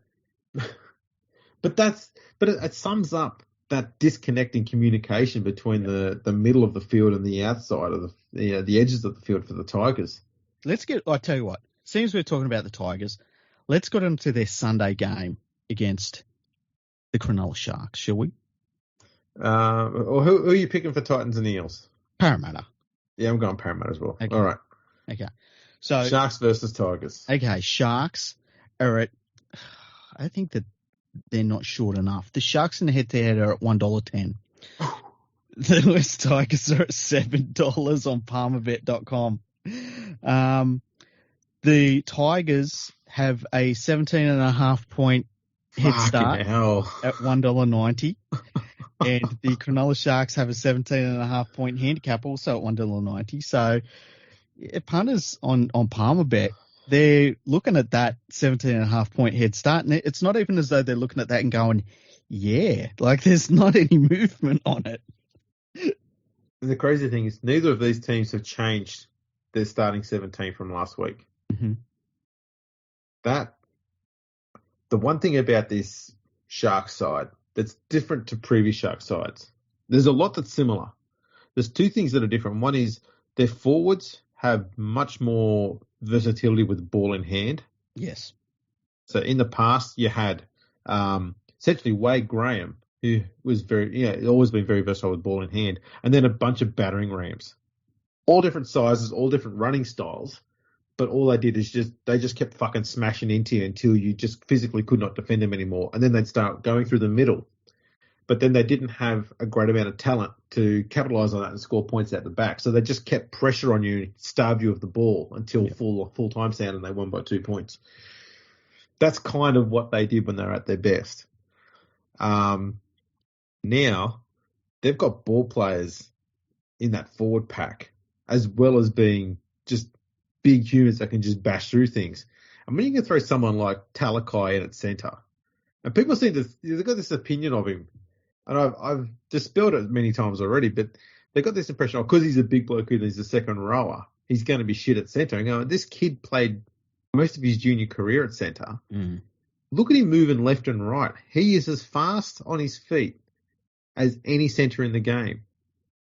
But it sums up that disconnect in communication between the middle of the field and the outside of the edges of the field for the Tigers. I tell you what, seems we're talking about the Tigers. Let's get into their Sunday game against the Cronulla Sharks, shall we? Or who are you picking for Titans and Eels? Parramatta. Yeah, I'm going Parramatta as well. Okay. All right. Okay. So Sharks versus Tigers. Okay, Sharks are at, I think that they're not short enough. The Sharks in the head-to-head are at $1.10. The West Tigers are at $7 on palmerbet.com. The Tigers have a 17.5 point head start at $1.90. And the Cronulla Sharks have a 17.5 point handicap also at $1.90. So punters on Palmerbet, they're looking at that 17.5 point head start. And it's not even as though they're looking at that and going, yeah, like there's not any movement on it. And the crazy thing is neither of these teams have changed their starting 17 from last week. Mm-hmm. The one thing about this Sharks side that's different to previous Shark sides, there's a lot that's similar. There's two things that are different. One is their forwards have much more versatility with the ball in hand. Yes. So in the past, you had essentially Wade Graham, who was always been very versatile with ball in hand, and then a bunch of battering rams, all different sizes, all different running styles. But all they did is they just kept fucking smashing into you until you just physically could not defend them anymore. And then they'd start going through the middle. But then they didn't have a great amount of talent to capitalise on that and score points out the back. So they just kept pressure on you, starved you of the ball until full time sound, and they won by 2 points. That's kind of what they did when they were at their best. Now they've got ball players in that forward pack, as well as being just big humans that can just bash through things. And when you can throw someone like Talakai in at centre, and people they've got this opinion of him, and I've dispelled it many times already, but they've got this impression, because he's a big bloke and he's a second rower, he's going to be shit at centre. And going, this kid played most of his junior career at centre. Mm. Look at him moving left and right. He is as fast on his feet as any centre in the game.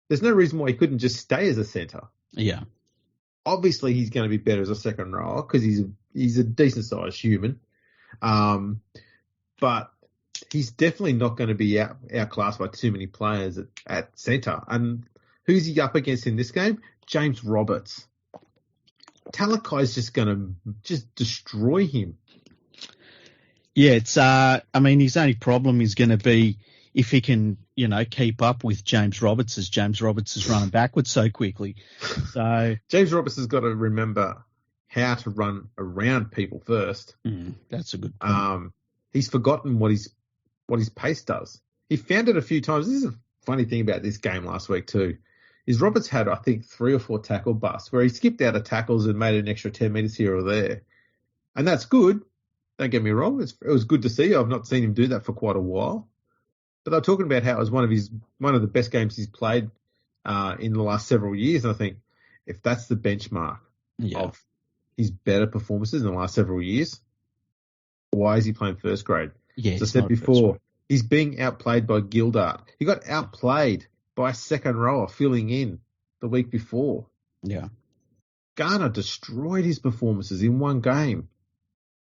There's no reason why he couldn't just stay as a centre. Yeah. Obviously, he's going to be better as a second rower because he's a decent-sized human. But he's definitely not going to be outclassed by too many players at centre. And who's he up against in this game? James Roberts. Talakai's just going to destroy him. Yeah, it's. His only problem is going to be if he can, keep up with James Roberts, as James Roberts is running backwards so quickly. So James Roberts has got to remember how to run around people first. That's a good point. He's forgotten what his pace does. He found it a few times. This is a funny thing about this game last week too. Is Roberts had, I think, 3 or 4 tackle busts where he skipped out of tackles and made an extra 10 metres here or there. And that's good. Don't get me wrong. It was good to see. I've not seen him do that for quite a while. But they're talking about how it was one of the best games he's played in the last several years. And I think if that's the benchmark of his better performances in the last several years, why is he playing first grade? Yeah, as I said before, he's being outplayed by Gildart. He got outplayed by a second rower filling in the week before. Yeah. Garner destroyed his performances in one game.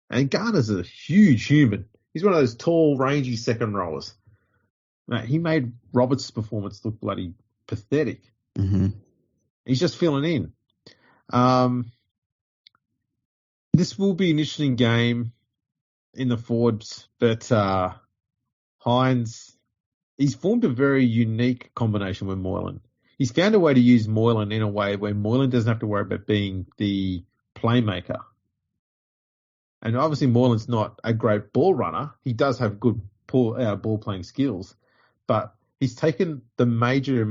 And Garner's a huge human. He's one of those tall, rangy second rowers. Mate, he made Roberts' performance look bloody pathetic. Mm-hmm. He's just filling in. This will be an interesting game in the forwards, but Heinz, he's formed a very unique combination with Moylan. He's found a way to use Moylan in a way where Moylan doesn't have to worry about being the playmaker. And obviously Moylan's not a great ball runner. He does have good ball playing skills, but he's taken the majority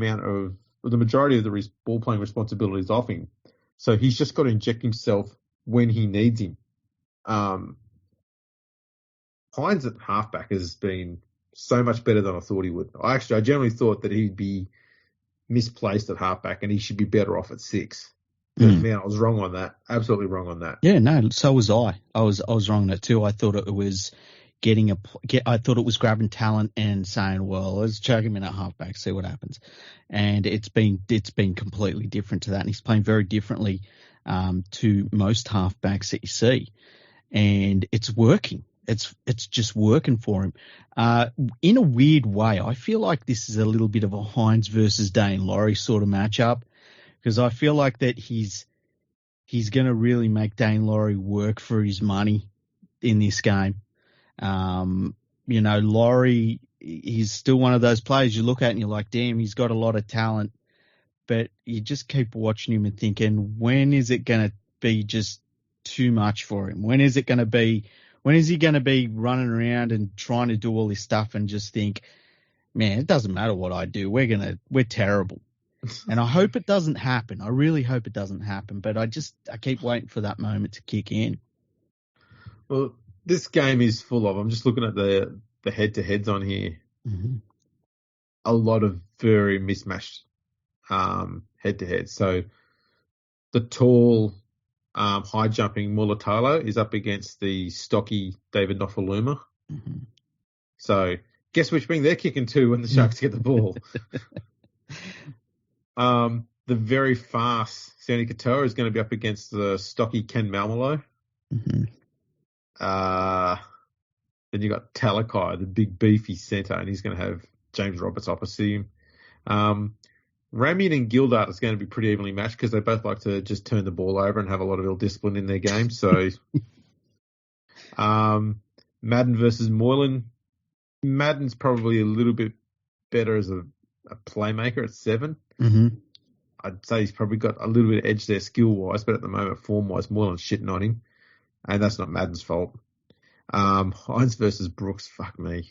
of the ball playing responsibilities off him. So he's just got to inject himself when he needs him. Heinz at halfback has been so much better than I thought he would. I generally thought that he'd be misplaced at halfback and he should be better off at 6. But man, I was wrong on that. Absolutely wrong on that. Yeah, no, so was I. I was wrong on that too. I thought it was I thought it was grabbing talent and saying, well, let's chuck him in at halfback, see what happens. And it's been completely different to that. And he's playing very differently to most halfbacks that you see. And it's working. It's just working for him. In a weird way, I feel like this is a little bit of a Heinz versus Dane Laurie sort of matchup, because I feel like that he's going to really make Dane Laurie work for his money in this game. Laurie, he's still one of those players you look at and you're like, damn, he's got a lot of talent, but you just keep watching him and thinking, when is it going to be just too much for him? When is he going to be running around and trying to do all this stuff and just think, man, it doesn't matter what I do. We're terrible. And I hope it doesn't happen. I really hope it doesn't happen, but I keep waiting for that moment to kick in. Well, this game is full of, I'm just looking at the head-to-heads on here. Mm-hmm. A lot of very mismatched head-to-heads. So the tall, high-jumping Mulatalo is up against the stocky David Nofaluma. Mm-hmm. So guess which wing they're kicking to when the Sharks get the ball. The very fast Sandy Katoa is going to be up against the stocky Ken Malmelo. Mm-hmm. Then you got Talakai, the big beefy centre, and he's going to have James Roberts opposite him. Ramian and Gildart is going to be pretty evenly matched because they both like to just turn the ball over and have a lot of ill discipline in their game. So, Madden versus Moylan. Madden's probably a little bit better as a playmaker at 7. Mm-hmm. I'd say he's probably got a little bit of edge there skill-wise, but at the moment, form-wise, Moylan's shitting on him. And that's not Madden's fault. Heinz versus Brooks, fuck me.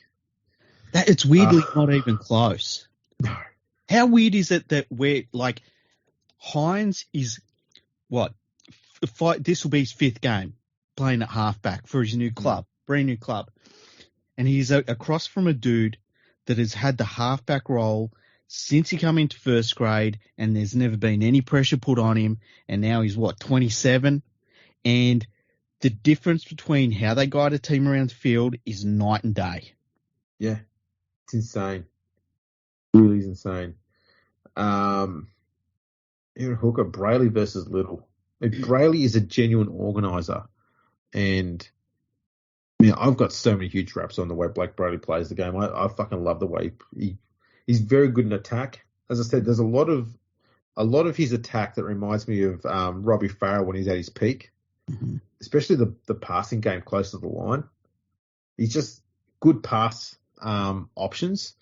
It's weirdly not even close. No. How weird is it that Heinz is, this will be his 5th game playing at halfback for his new club, brand new club. And he's across from a dude that has had the halfback role since he came into first grade, and there's never been any pressure put on him. And now he's 27? And the difference between how they guide a team around the field is night and day. Yeah, it's insane. It really is insane. Here hooker, Brayley versus Little. Brayley is a genuine organiser, and I've got so many huge raps on the way Blake Brayley plays the game. I fucking love the way he's very good in attack. As I said, there's a lot of his attack that reminds me of Robbie Farrell when he's at his peak. Mm-hmm. Especially the passing game close to the line. He's just good pass options.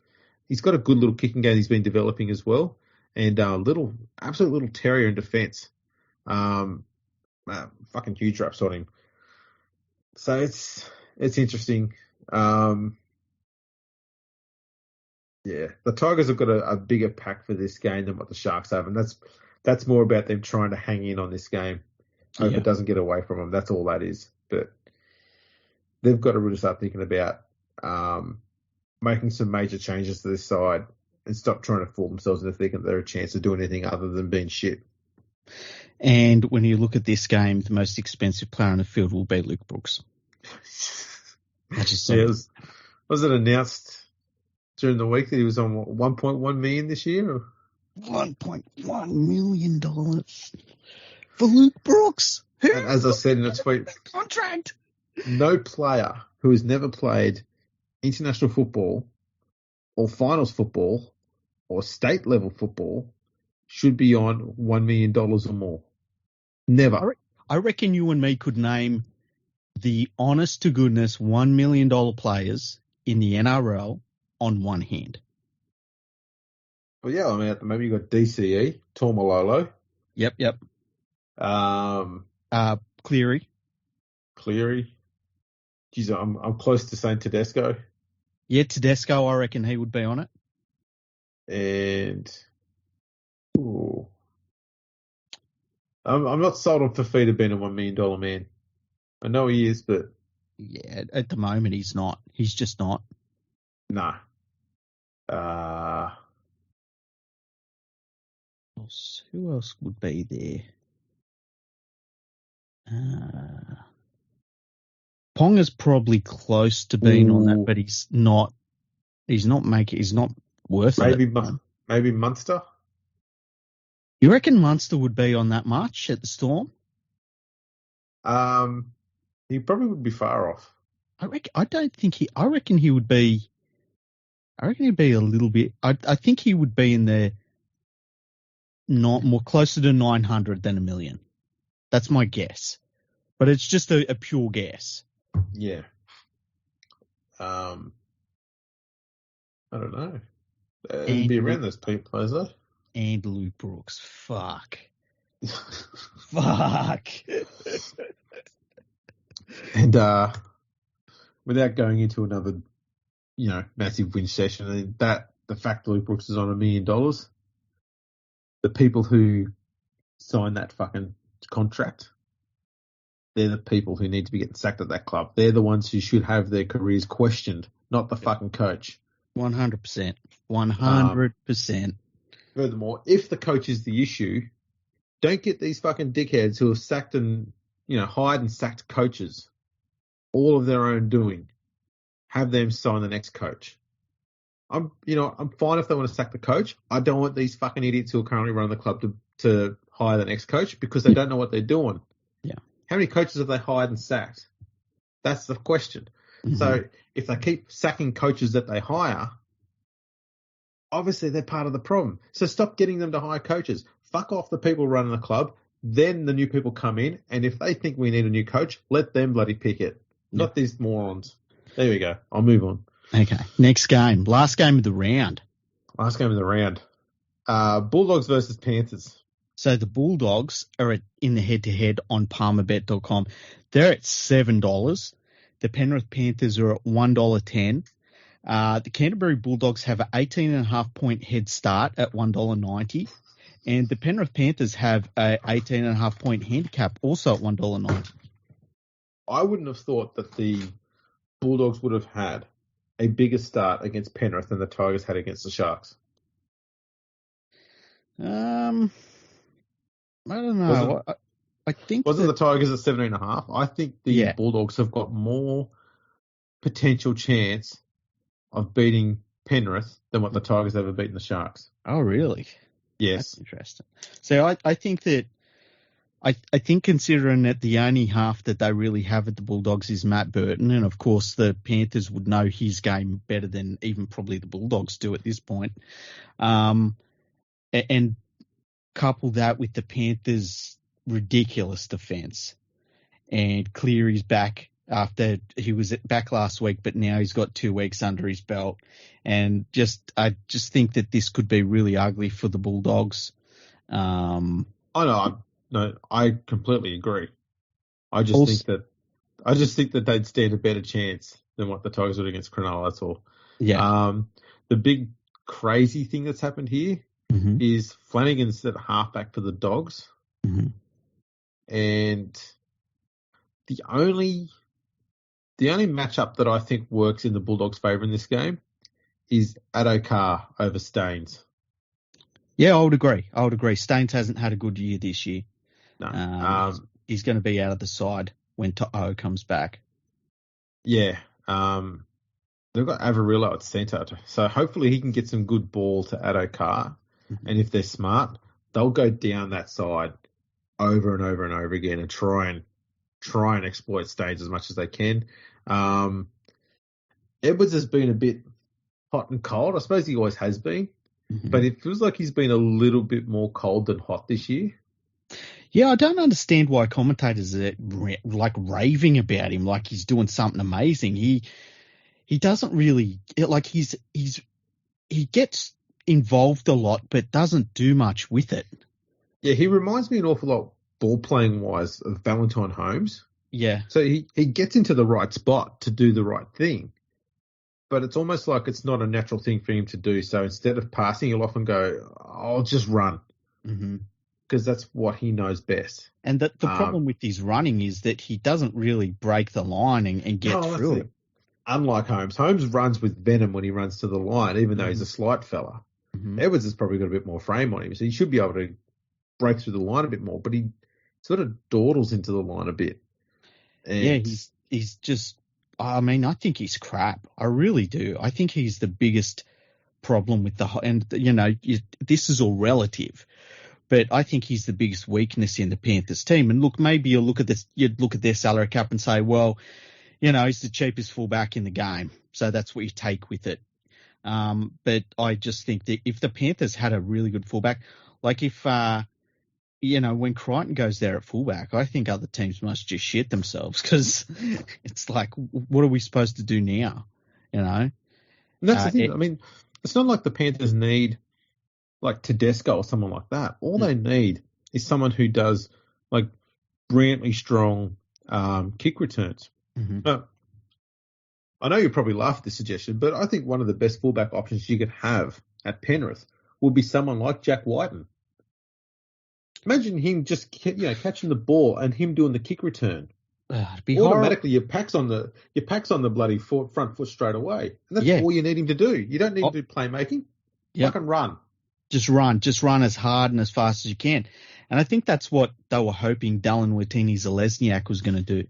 He's got a good little kicking game he's been developing as well. And absolute little terrier in defence. Fucking huge raps on him. So it's interesting. The Tigers have got a bigger pack for this game than what the Sharks have, and that's more about them trying to hang in on this game. Hope it doesn't get away from them. That's all that is. But they've got to really start thinking about making some major changes to this side and stop trying to fool themselves into thinking they're a chance of doing anything other than being shit. And when you look at this game, the most expensive player on the field will be Luke Brooks. Was it announced during the week that he was on $1.1 million this year? Or? $1.1 million for Luke Brooks. And as I said in a tweet, contract. No player who has never played international football or finals football or state level football should be on $1 million or more. Never. I reckon you and me could name the honest to goodness $1 million players in the NRL on one hand. Well, yeah, I mean, at the moment you've got DCE, Tormalolo. Yep. Cleary. Geez, I'm close to saying Tedesco. Yeah, Tedesco, I reckon he would be on it. And I'm not sold on Fafita being a $1 million man. I know he is, but yeah, at the moment he's not. He's just not. No. Who else would be there? Ponga's probably close to being on that, but he's not. He's not worth it. Maybe Munster. You reckon Munster would be on that much at the Storm? He probably would be far off. I reckon he would be. I reckon he'd be a little bit. I think he would be in there. Not more closer to 900 than $1 million. That's my guess, but it's just a pure guess. Yeah. I don't know. It'd be around those players though. And Luke Brooks. Fuck. And without going into another, massive win session, the fact that Luke Brooks is on $1 million, the people who sign that fucking contract, they're the people who need to be getting sacked at that club. They're the ones who should have their careers questioned, not the fucking coach. 100%. 100%. Furthermore, if the coach is the issue, don't get these fucking dickheads who have sacked and, hired and sacked coaches, all of their own doing. Have them sign the next coach. I'm fine if they want to sack the coach. I don't want these fucking idiots who are currently running the club to hire the next coach because they don't know what they're doing. Yeah. How many coaches have they hired and sacked? That's the question. Mm-hmm. So if they keep sacking coaches that they hire, obviously they're part of the problem. So stop getting them to hire coaches. Fuck off the people running the club. Then the new people come in, and if they think we need a new coach, let them bloody pick it. Yeah. Not these morons. There we go. I'll move on. Okay. Next game. Last game of the round. Bulldogs versus Panthers. So the Bulldogs are in the head-to-head on Palmerbet.com. They're at $7. The Penrith Panthers are at $1.10. The Canterbury Bulldogs have an 18.5-point head start at $1.90. And the Penrith Panthers have an 18.5-point handicap also at $1.90. I wouldn't have thought that the Bulldogs would have had a bigger start against Penrith than the Tigers had against the Sharks. I don't know. I think wasn't the Tigers at 17.5? I think the Bulldogs have got more potential chance of beating Penrith than what the Tigers ever beaten the Sharks. Oh, really? Yes. That's interesting. So I think that I think considering that the only half that they really have at the Bulldogs is Matt Burton, and of course the Panthers would know his game better than even probably the Bulldogs do at this point. And couple that with the Panthers' ridiculous defence. And Cleary's back after he was back last week, but now he's got 2 weeks under his belt. And I just think that this could be really ugly for the Bulldogs. I completely agree. I just think that they'd stand a better chance than what the Tigers would against Cronulla. That's all. Yeah. The big crazy thing that's happened here is Flanagan's at halfback for the Dogs, and the only matchup that I think works in the Bulldogs' favour in this game is Addo-Carr over Staines. Yeah, I would agree. Staines hasn't had a good year this year. No. He's going to be out of the side when To'o comes back. Yeah. They've got Avarillo at centre, so hopefully he can get some good ball to Addo-Carr. And if they're smart, they'll go down that side over and over and over again and try and exploit Staines as much as they can. Edwards has been a bit hot and cold. I suppose he always has been, Mm-hmm. but it feels like he's been a little bit more cold than hot this year. Yeah, I don't understand why commentators are like raving about him, like he's doing something amazing. He doesn't really like he gets involved a lot, but doesn't do much with it. Yeah, he reminds me an awful lot, ball playing wise, of Valentine Holmes. Yeah. So he gets into the right spot to do the right thing, but it's almost like it's not a natural thing for him to do. So instead of passing, he'll often go, "I'll just run." Mm-hmm. Because that's what he knows best. And the problem with his running is that he doesn't really break the line and get through it. Unlike Holmes. Holmes runs with venom when he runs to the line, even though he's a slight fella. Mm-hmm. Edwards has probably got a bit more frame on him, so he should be able to break through the line a bit more, but he sort of dawdles into the line a bit. And yeah, he's just, I mean, I think he's crap. I really do. I think he's the biggest problem with and you know, this is all relative. But I think he's the biggest weakness in the Panthers team. And look, maybe you'd look at their salary cap and say, well, you know, he's the cheapest fullback in the game. So that's what you take with it. But I just think that if the Panthers had a really good fullback, like if, you know, when Crichton goes there at fullback, I think other teams must just shit themselves because it's like, what are we supposed to do now? You know? And that's the thing. I mean, it's not like the Panthers need like Tedesco or someone like that. All they need is someone who does like brilliantly strong kick returns. Mm-hmm. Now, I know you probably laugh at this suggestion, but I think one of the best fullback options you could have at Penrith would be someone like Jack Whiten. Imagine him just catching the ball and him doing the kick return. It'd be automatically your pack's on the bloody front foot straight away, and that's all you need him to do. You don't need to do playmaking. Yep. Fucking run. Just run as hard and as fast as you can. And I think that's what they were hoping Dallin Watini-Zalesniak was going to do.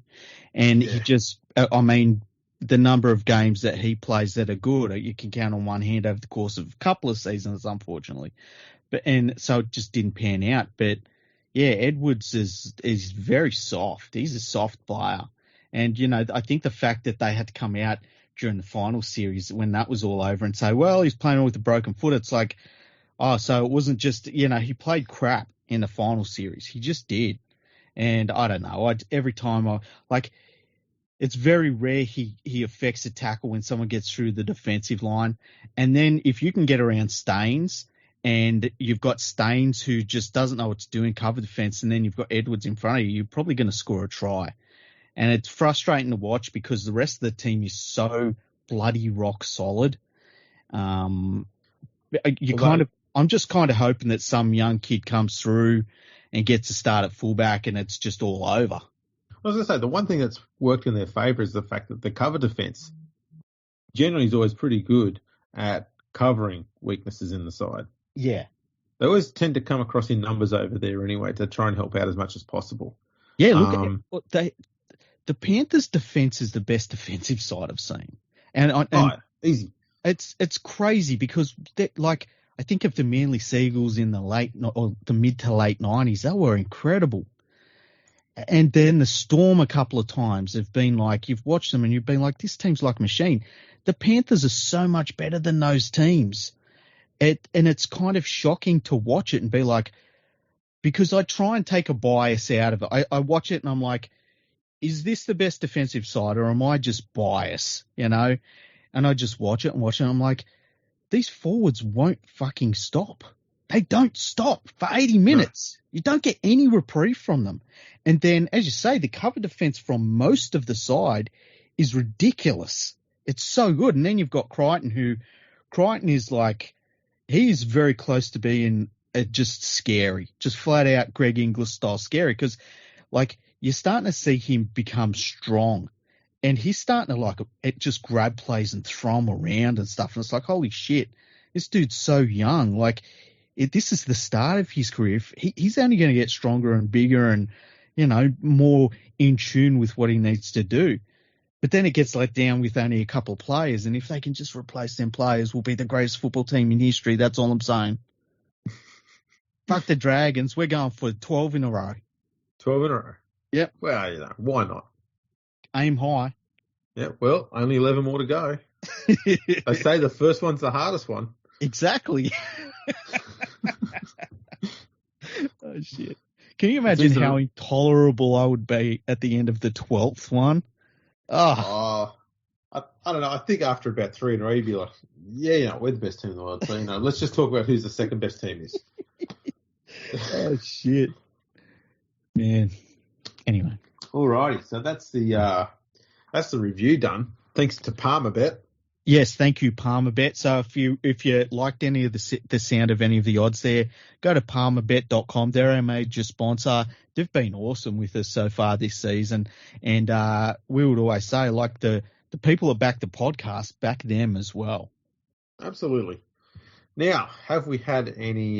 And he just, I mean, the number of games that he plays that are good, you can count on one hand over the course of a couple of seasons, unfortunately. And so it just didn't pan out. But yeah, Edwards is very soft. He's a soft player. And, you know, I think the fact that they had to come out during the final series when that was all over and say, well, he's playing with a broken foot, it's like, oh, so it wasn't just, you know, he played crap in the final series. He just did. And I don't know. Every time it's very rare he affects a tackle when someone gets through the defensive line. And then if you can get around Staines and you've got Staines who just doesn't know what to do in cover defense, and then you've got Edwards in front of you, you're probably going to score a try. And it's frustrating to watch because the rest of the team is so bloody rock solid. I'm just kind of hoping that some young kid comes through and gets a start at fullback and it's just all over. I was going to say, the one thing that's worked in their favour is the fact that the cover defence generally is always pretty good at covering weaknesses in the side. Yeah. They always tend to come across in numbers over there anyway to try and help out as much as possible. Yeah, look, the Panthers' defence is the best defensive side I've seen. And easy. It's crazy because I think of the Manly Seagulls in the mid to late 90s, they were incredible. And then the Storm a couple of times have been like, you've watched them and you've been like, this team's like a machine. The Panthers are so much better than those teams. And it's kind of shocking to watch it and be like, because I try and take a bias out of it. I watch it and I'm like, is this the best defensive side or am I just biased, you know? And I just watch it. And I'm like, these forwards won't fucking stop. They don't stop for 80 minutes. No. You don't get any reprieve from them. And then, as you say, the cover defense from most of the side is ridiculous. It's so good. And then you've got Crichton is like, he's very close to being just scary, just flat out Greg Inglis style scary. Because, like, you're starting to see him become strong. And he's starting to just grab plays and throw them around and stuff. And it's like, holy shit, this dude's so young. Like, this is the start of his career. He's only going to get stronger and bigger and, you know, more in tune with what he needs to do. But then it gets let down with only a couple of players. And if they can just replace them players, we'll be the greatest football team in history. That's all I'm saying. Fuck the Dragons. We're going for 12 in a row. 12 in a row? Yep. Well, you know, why not? Aim high. Yeah, well, only 11 more to go. They say the first one's the hardest one. Exactly. Oh, shit. Can you imagine how intolerable I would be at the end of the 12th one? Oh, I don't know. I think after about 3 in a row, you'd be like, yeah, we're the best team in the world. So, let's just talk about who's the second best team is. Oh, shit. Man. Anyway. Alrighty. So that's the review done. Thanks to Palmerbet. Yes, thank you, Palmerbet. So if you liked any of the sound of any of the odds there, go to palmerbet.com. They're our major sponsor. They've been awesome with us so far this season. And we would always say, like, the people that back the podcast, back them as well. Absolutely. Now, have we had any,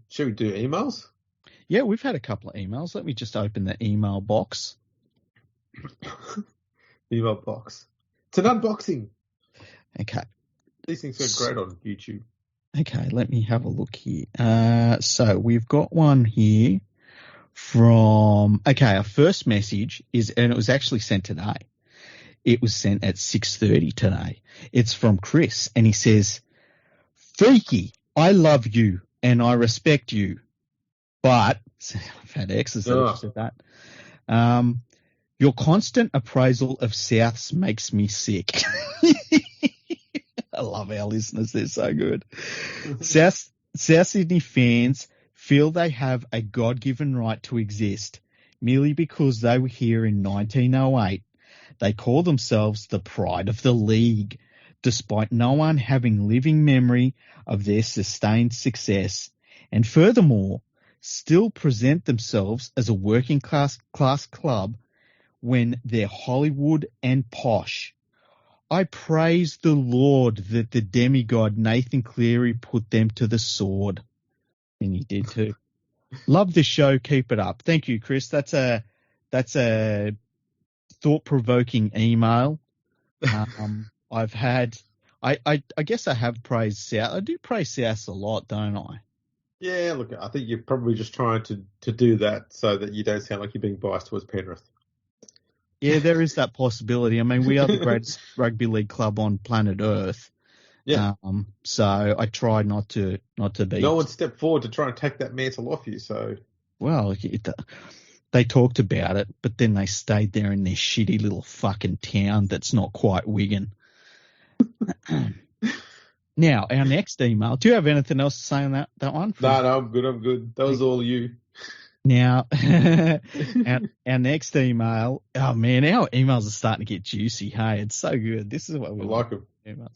should we do emails? Yeah, we've had a couple of emails. Let me just open the email box. Email box. It's an unboxing. Okay. These things are great on YouTube. Okay, let me have a look here. So we've got one here from, our first message is, and it was actually sent today. It was sent at 6:30 today. It's from Chris, and he says, Freaky, I love you and I respect you, but, I've had X's that have said that. Your constant appraisal of Souths makes me sick. I love our listeners. They're so good. South Sydney fans feel they have a God-given right to exist merely because they were here in 1908. They call themselves the pride of the league, despite no one having living memory of their sustained success, and furthermore, still present themselves as a working class club when they're Hollywood and posh. I praise the Lord that the demigod Nathan Cleary put them to the sword. And he did too. Love the show. Keep it up. Thank you, Chris. That's a thought-provoking email. I guess I have praised South. I do praise South a lot, don't I? Yeah, look, I think you're probably just trying to do that so that you don't sound like you're being biased towards Penrith. Yeah, there is that possibility. I mean, we are the greatest rugby league club on planet Earth. Yeah. So I try not to be. No one stepped forward to try and take that mantle off you. So. Well, they talked about it, but then they stayed there in their shitty little fucking town that's not quite Wigan. Now, our next email. Do you have anything else to say on that one? No, I'm good. That was all you. Now, our next email. Oh man, our emails are starting to get juicy. Hey, it's so good. This is what we like them. Emails.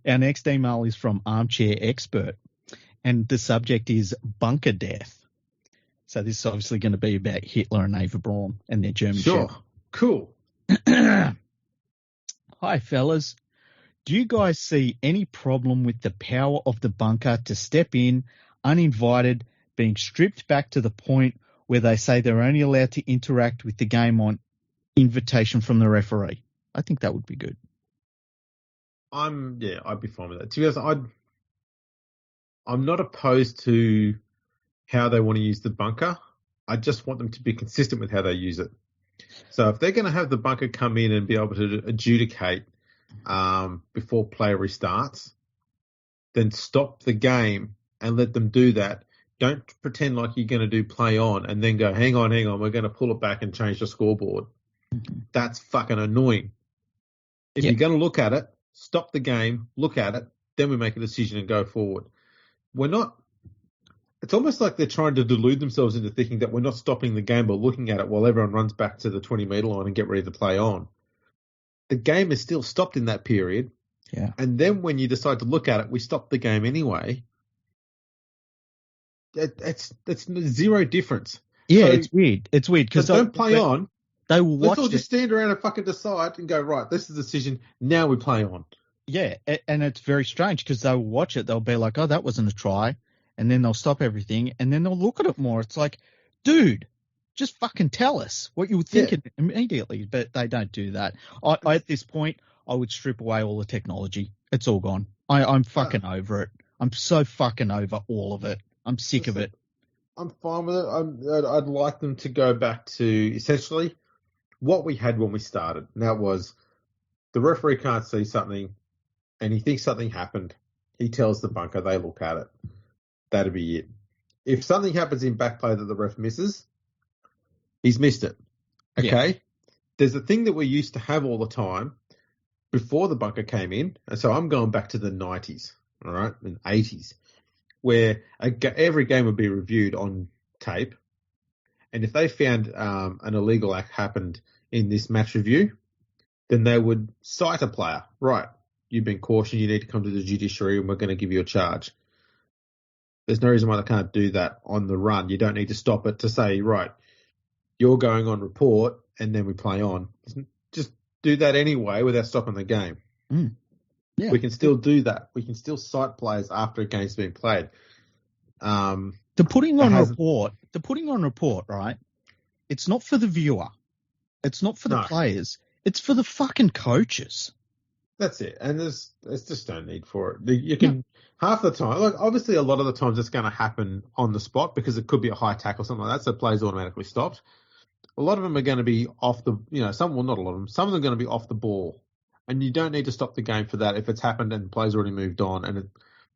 Our next email is from Armchair Expert, and the subject is bunker death. So this is obviously going to be about Hitler and Eva Braun and their German Sure. Shepherd. Cool. Hi, fellas. Do you guys see any problem with the power of the bunker to step in uninvited, being stripped back to the point where they say they're only allowed to interact with the game on invitation from the referee? I think that would be good. I'd be fine with that. To be honest, I'm not opposed to how they want to use the bunker. I just want them to be consistent with how they use it. So if they're going to have the bunker come in and be able to adjudicate before play restarts, then stop the game and let them do that. Don't pretend like you're going to do play on and then go, hang on, we're going to pull it back and change the scoreboard. Mm-hmm. That's fucking annoying. If you're going to look at it, stop the game, look at it, then we make a decision and go forward. It's almost like they're trying to delude themselves into thinking that we're not stopping the game but looking at it while everyone runs back to the 20-metre line and get ready to play on. The game is still stopped in that period. Yeah. And then when you decide to look at it, we stop the game anyway. That's zero difference. Yeah, so, it's weird. It's weird because don't play on. They will watch. Let's all just stand around and fucking decide and go, right, this is the decision. Now we play on. Yeah, and it's very strange because they'll watch it. They'll be like, oh, that wasn't a try. And then they'll stop everything and then they'll look at it more. It's like, dude, just fucking tell us what you were thinking immediately. But they don't do that. I at this point, I would strip away all the technology. It's all gone. I'm fucking over it. I'm so fucking over all of it. I'm sick of it. I'm fine with it. I'd like them to go back to essentially what we had when we started. And that was the referee can't see something and he thinks something happened, he tells the bunker, they look at it. That'd be it. If something happens in back play that the ref misses, he's missed it. Okay? Yeah. There's a thing that we used to have all the time before the bunker came in, and so I'm going back to the 90s, all right, and 80s, where every game would be reviewed on tape, and if they found an illegal act happened in this match review, then they would cite a player. Right, you've been cautioned, you need to come to the judiciary, and we're going to give you a charge. There's no reason why they can't do that on the run. You don't need to stop it to say, right, you're going on report, and then we play on. Just do that anyway without stopping the game. Mm. Yeah. We can still do that. We can still cite players after a game's been played. The putting on report, right? It's not for the viewer. It's not for the players. It's for the fucking coaches. That's it. And there's just no need for it. You can half the time, like obviously a lot of the times it's going to happen on the spot because it could be a high tackle or something like that, so players automatically stopped. A lot of them are going to be off the, not a lot of them. Some of them are going to be off the ball, and you don't need to stop the game for that if it's happened and the player's already moved on, and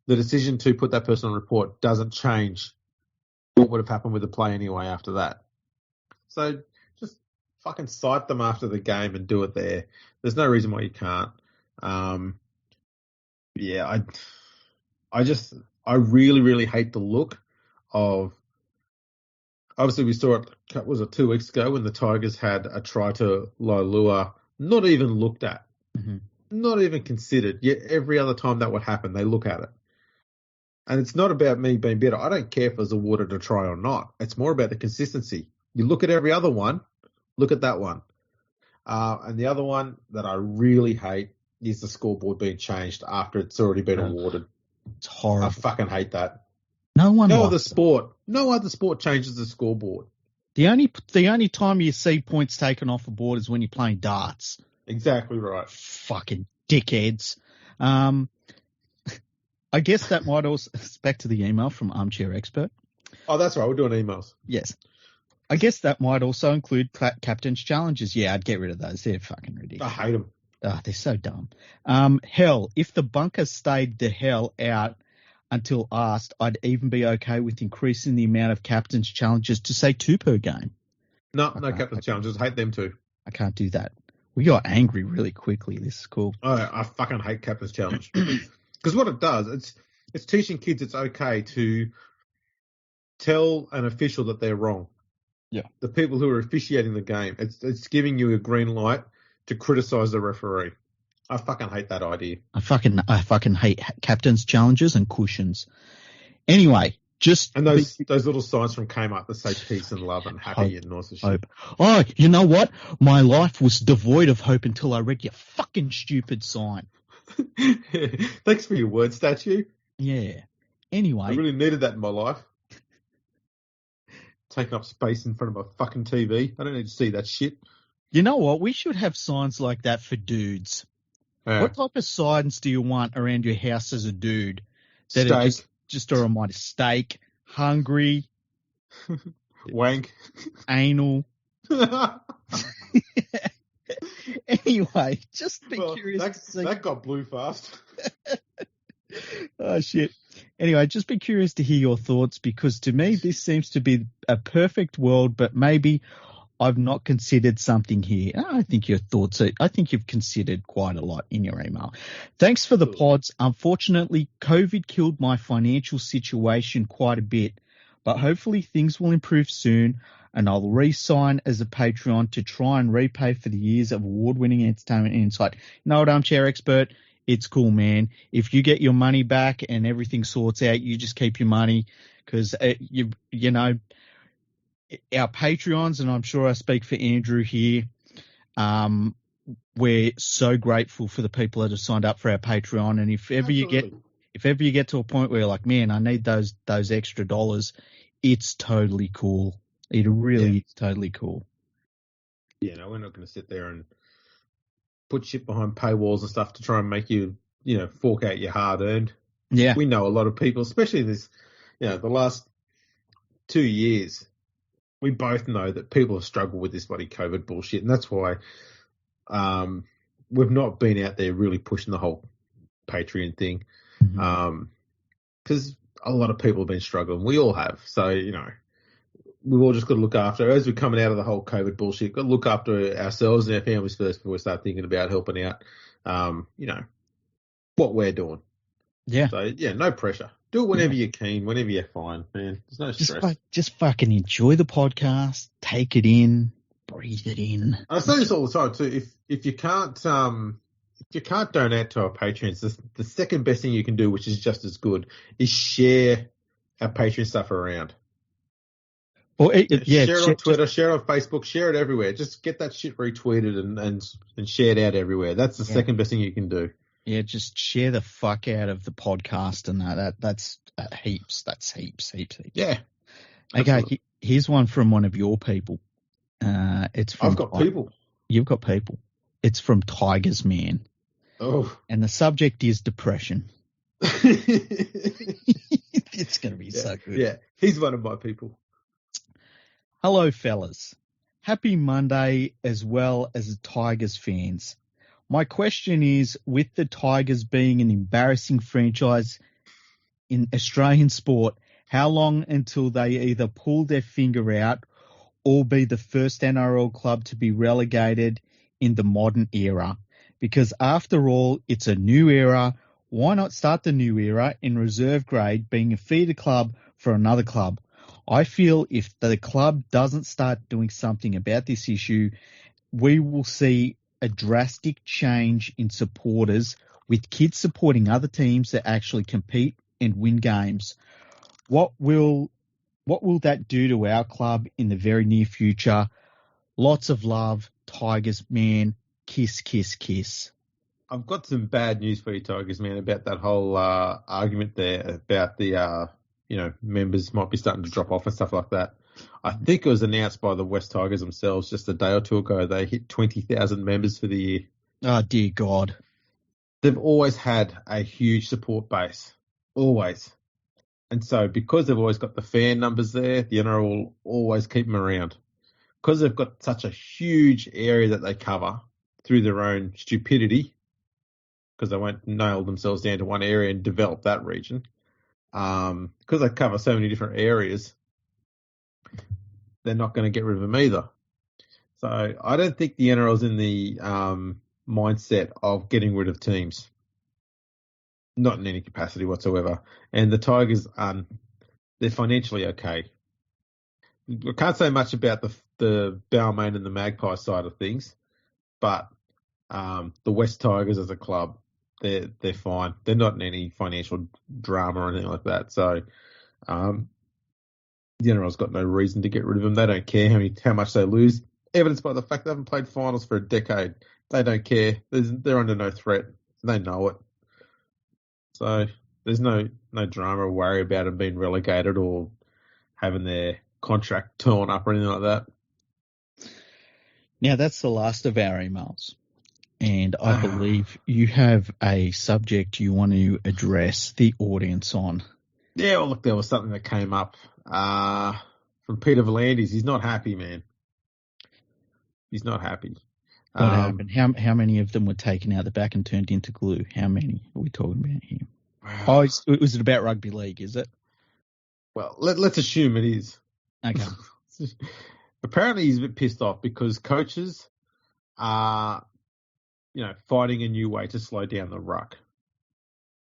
the decision to put that person on report doesn't change what would have happened with the play anyway after that. So just fucking cite them after the game and do it there. There's no reason why you can't. I really, really hate the look of. Obviously, we saw it, was it 2 weeks ago when the Tigers had a try to Laulua not even looked at, not even considered. Yet every other time that would happen, they look at it. And it's not about me being better. I don't care if it's awarded a try or not. It's more about the consistency. You look at every other one, look at that one. And the other one that I really hate is the scoreboard being changed after it's already been awarded. It's horrible. I fucking hate that. No other sport changes the scoreboard. The only time you see points taken off a board is when you're playing darts. Exactly right. Fucking dickheads. I guess that might also back to the email from Armchair Expert. Oh, that's right. We're doing emails. Yes. I guess that might also include captain's challenges. Yeah, I'd get rid of those. They're fucking ridiculous. I hate them. Oh, they're so dumb. Hell, if the bunker stayed the hell out until asked, I'd even be okay with increasing the amount of captain's challenges to, say, 2 per game. No captain's challenges. I hate them too. I can't do that. We got angry really quickly. This is cool. Oh, I fucking hate captain's challenge. Because what it does, it's teaching kids it's okay to tell an official that they're wrong. Yeah. The people who are officiating the game. It's giving you a green light to criticize the referee. I fucking hate that idea. I fucking hate captain's challenges and cushions. Anyway, and those little signs from Kmart that say peace and love and happy and nice and shit. Oh, you know what? My life was devoid of hope until I read your fucking stupid sign. Thanks for your word statue. Yeah. Anyway, I really needed that in my life. Taking up space in front of my fucking TV. I don't need to see that shit. You know what? We should have signs like that for dudes. What type of signs do you want around your house as a dude? That are just a reminder. Steak, hungry, wank, anal. Anyway, just be curious to see. That got blue fast. Oh, shit. Anyway, just be curious to hear your thoughts, because to me this seems to be a perfect world, but maybe I've not considered something here. I think you've considered quite a lot in your email. Thanks for the pods. Unfortunately, COVID killed my financial situation quite a bit, but hopefully things will improve soon, and I'll re-sign as a Patreon to try and repay for the years of award-winning entertainment and insight. You know what, Armchair Expert? It's cool, man. If you get your money back and everything sorts out, you just keep your money, because you know, our Patreons, and I'm sure I speak for Andrew here, we're so grateful for the people that have signed up for our Patreon. And if ever you get to a point where you're like, man, I need those extra dollars, it's totally cool. It really is totally cool. Yeah, no, we're not going to sit there and put shit behind paywalls and stuff to try and make you, fork out your hard earned. Yeah. We know a lot of people, especially this, the last 2 years, we both know that people have struggled with this bloody COVID bullshit. And that's why we've not been out there really pushing the whole Patreon thing. Because a lot of people have been struggling. We all have. So, we've all just got to look after, as we're coming out of the whole COVID bullshit, got to look after ourselves and our families first before we start thinking about helping out, what we're doing. Yeah. So, no pressure. Do it whenever you're keen, whenever you're fine, man. There's no stress. Just fucking enjoy the podcast, take it in, breathe it in. I say this all the time too. If you can't donate to our Patreons, the second best thing you can do, which is just as good, is share our Patreon stuff around. Or share it on Twitter, share it on Facebook, share it everywhere. Just get that shit retweeted and shared out everywhere. That's the second best thing you can do. Yeah, just share the fuck out of the podcast and that's heaps. That's heaps. Yeah. Okay, here's one from one of your people. It's from I've got people. You've got people. It's from Tigers Man. Oh. And the subject is depression. It's going to be so good. Yeah, he's one of my people. Hello, fellas. Happy Monday as well as Tigers fans. My question is, with the Tigers being an embarrassing franchise in Australian sport, how long until they either pull their finger out or be the first NRL club to be relegated in the modern era? Because after all, it's a new era. Why not start the new era in reserve grade, being a feeder club for another club? I feel if the club doesn't start doing something about this issue, we will see a drastic change in supporters, with kids supporting other teams that actually compete and win games. What will that do to our club in the very near future? Lots of love, Tigers man. Kiss, kiss, kiss. I've got some bad news for you, Tigers man, about that whole argument there about the members might be starting to drop off and stuff like that. I think it was announced by the West Tigers themselves just a day or two ago. They hit 20,000 members for the year. Oh, dear God. They've always had a huge support base. Always. And so because they've always got the fan numbers there, the NRL will always keep them around. Because they've got such a huge area that they cover through their own stupidity, because they won't nail themselves down to one area and develop that region. Because they cover so many different areas, they're not going to get rid of them either. So I don't think the NRL's in the mindset of getting rid of teams. Not in any capacity whatsoever. And the Tigers, they're financially okay. I can't say much about the Balmain and the Magpie side of things, but the West Tigers as a club, they're fine. They're not in any financial drama or anything like that. So the NRL's got no reason to get rid of them. They don't care how much they lose. Evidenced by the fact they haven't played finals for a decade. They don't care. They're under no threat. They know it. So there's no drama or worry about them being relegated or having their contract torn up or anything like that. Now, that's the last of our emails. And I believe you have a subject you want to address the audience on. Yeah, well, look, there was something that came up from Peter V'landys. He's not happy, man. He's not happy. What happened? How many of them were taken out the back and turned into glue? How many are we talking about here? Oh, was it about rugby league, is it? Well, let's assume it is. Okay. Apparently he's a bit pissed off because coaches are, finding a new way to slow down the ruck.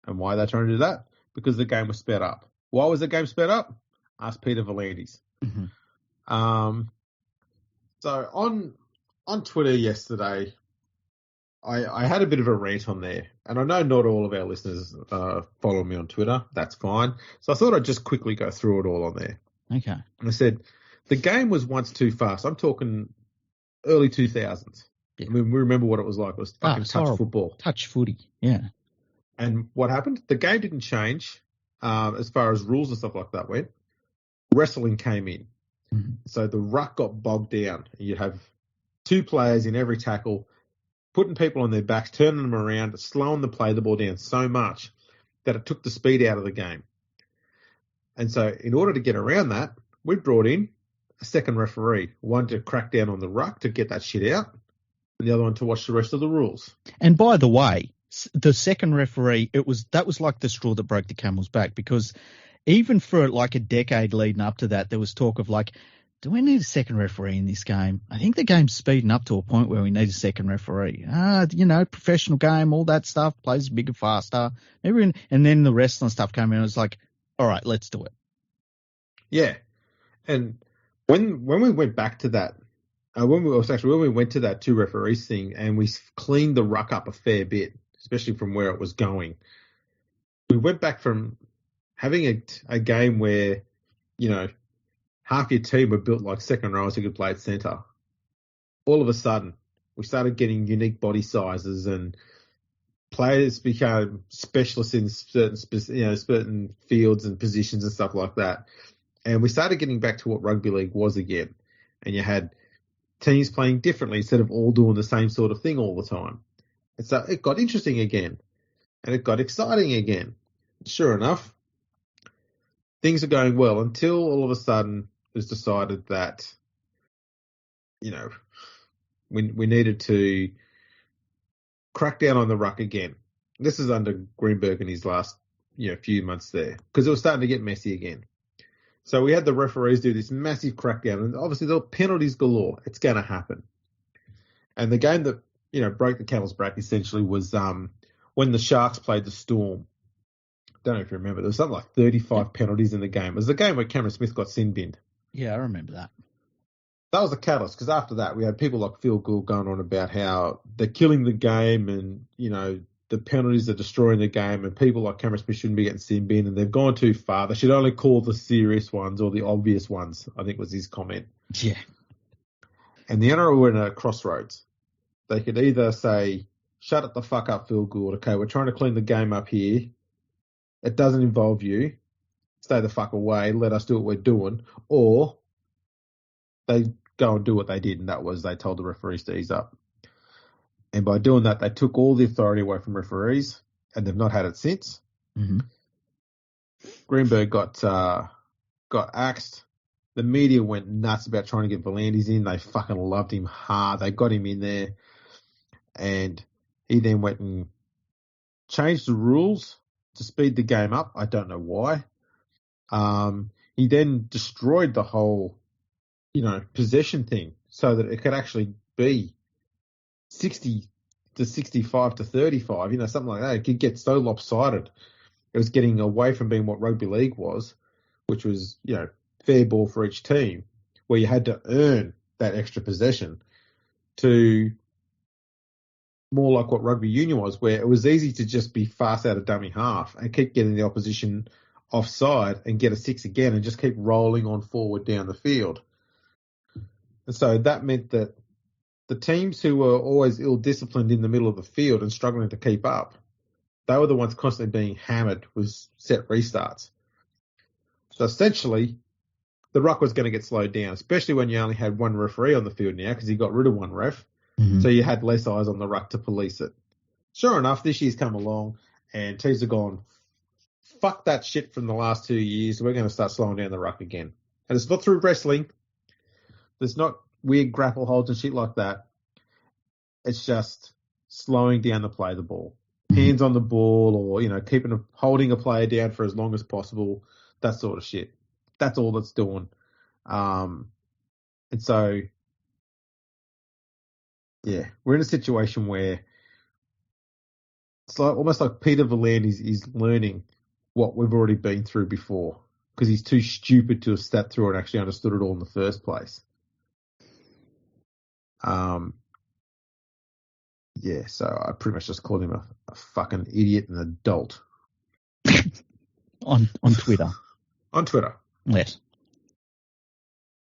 And why are they trying to do that? Because the game was sped up. Why was the game sped up? Ask Peter V'landys. Mm-hmm. So on Twitter yesterday, I had a bit of a rant on there. And I know not all of our listeners follow me on Twitter. That's fine. So I thought I'd just quickly go through it all on there. Okay. And I said, the game was once too fast. I'm talking early 2000s. Yeah. I mean, we remember what it was like. It was fucking touch football. Touch footy, yeah. And what happened? The game didn't change as far as rules and stuff like that went. Wrestling came in. Mm-hmm. So the ruck got bogged down. You'd have two players in every tackle, putting people on their backs, turning them around, slowing the play the ball down so much that it took the speed out of the game. And so in order to get around that, we brought in a second referee, one to crack down on the ruck to get that shit out, and the other one to watch the rest of the rules. And by the way, the second referee, that was like the straw that broke the camel's back, because even for like a decade leading up to that, there was talk of like, do we need a second referee in this game? I think the game's speeding up to a point where we need a second referee. Professional game, all that stuff, plays bigger, faster. And then the wrestling stuff came in and it was like, all right, let's do it. Yeah. And when we went back to that, when we went to that 2 referees thing and we cleaned the ruck up a fair bit, especially from where it was going, we went back from having a game where, half your team were built like second rows who could play at centre. All of a sudden, we started getting unique body sizes and players became specialists in certain fields and positions and stuff like that. And we started getting back to what rugby league was again. And you had teams playing differently instead of all doing the same sort of thing all the time. And so it got interesting again. And it got exciting again. Sure enough, things are going well until all of a sudden it was decided that, we needed to crack down on the ruck again. This is under Greenberg in his last, few months there, because it was starting to get messy again. So we had the referees do this massive crackdown, and obviously there were penalties galore. It's going to happen. And the game that, broke the camel's back essentially was when the Sharks played the Storm. Don't know if you remember. There was something like 35 penalties in the game. It was the game where Cameron Smith got sin binned. Yeah, I remember that. That was the catalyst, because after that we had people like Phil Gould going on about how they're killing the game and, the penalties are destroying the game and people like Cameron Smith shouldn't be getting sin binned and they've gone too far. They should only call the serious ones or the obvious ones, I think was his comment. Yeah. And the NRL were in a crossroads. They could either say, shut it the fuck up, Phil Gould. Okay, we're trying to clean the game up here. It doesn't involve you. Stay the fuck away. Let us do what we're doing. Or they go and do what they did, and that was they told the referees to ease up. And by doing that, they took all the authority away from referees, and they've not had it since. Mm-hmm. Greenberg got axed. The media went nuts about trying to get Volandis in. They fucking loved him hard. They got him in there. And he then went and changed the rules to speed the game up. I don't know why. He then destroyed the whole, possession thing so that it could actually be 60 to 65 to 35, something like that. It could get so lopsided. It was getting away from being what rugby league was, which was, fair ball for each team, where you had to earn that extra possession, to more like what rugby union was, where it was easy to just be fast out of dummy half and keep getting the opposition offside and get a 6 again and just keep rolling on forward down the field. And so that meant that the teams who were always ill-disciplined in the middle of the field and struggling to keep up, they were the ones constantly being hammered with set restarts. So essentially, the ruck was going to get slowed down, especially when you only had one referee on the field now, because he got rid of one ref. Mm-hmm. So you had less eyes on the ruck to police it. Sure enough, this year's come along and teams have gone, fuck that shit from the last 2 years. We're going to start slowing down the ruck again. And it's not through wrestling. There's not weird grapple holds and shit like that. It's just slowing down the play of the ball. Hands on the ball, or, holding a player down for as long as possible, that sort of shit. That's all that's doing. And so, yeah, we're in a situation where it's like almost like Peter Valand is learning what we've already been through before, because he's too stupid to have sat through and actually understood it all in the first place. Yeah, so I pretty much just called him a fucking idiot and adult. on Twitter. On Twitter. Yes.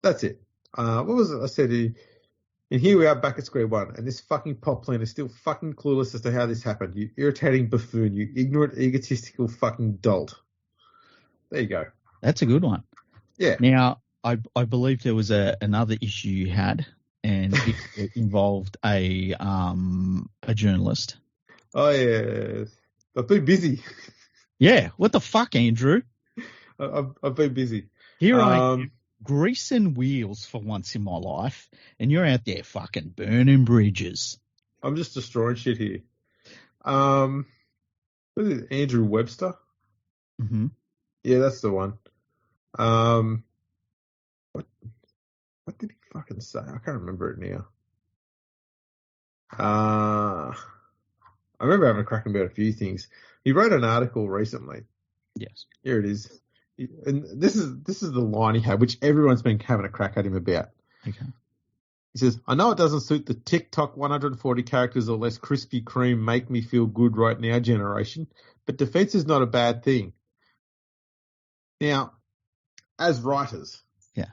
That's it. What was it I said? And here we are back at square one, and this fucking pop plan is still fucking clueless as to how this happened. You irritating buffoon, you ignorant, egotistical fucking dolt. There you go. That's a good one. Yeah. Now, I believe there was another issue you had, and it involved a journalist. Oh, yeah. I've been busy. Yeah. What the fuck, Andrew? I've been busy. Here I am, greasing wheels for once in my life, and you're out there fucking burning bridges. I'm just destroying shit here. What is it, Andrew Webster? Mm-hmm. Yeah, that's the one. What did he fucking say? I can't remember it now. I remember having a crack about a few things. He wrote an article recently. Yes. Here it is. And this is the line he had, which everyone's been having a crack at him about. Okay. He says, I know it doesn't suit the TikTok 140 characters or less Krispy Kreme make me feel good right now generation, but defense is not a bad thing. Now, as writers, yeah,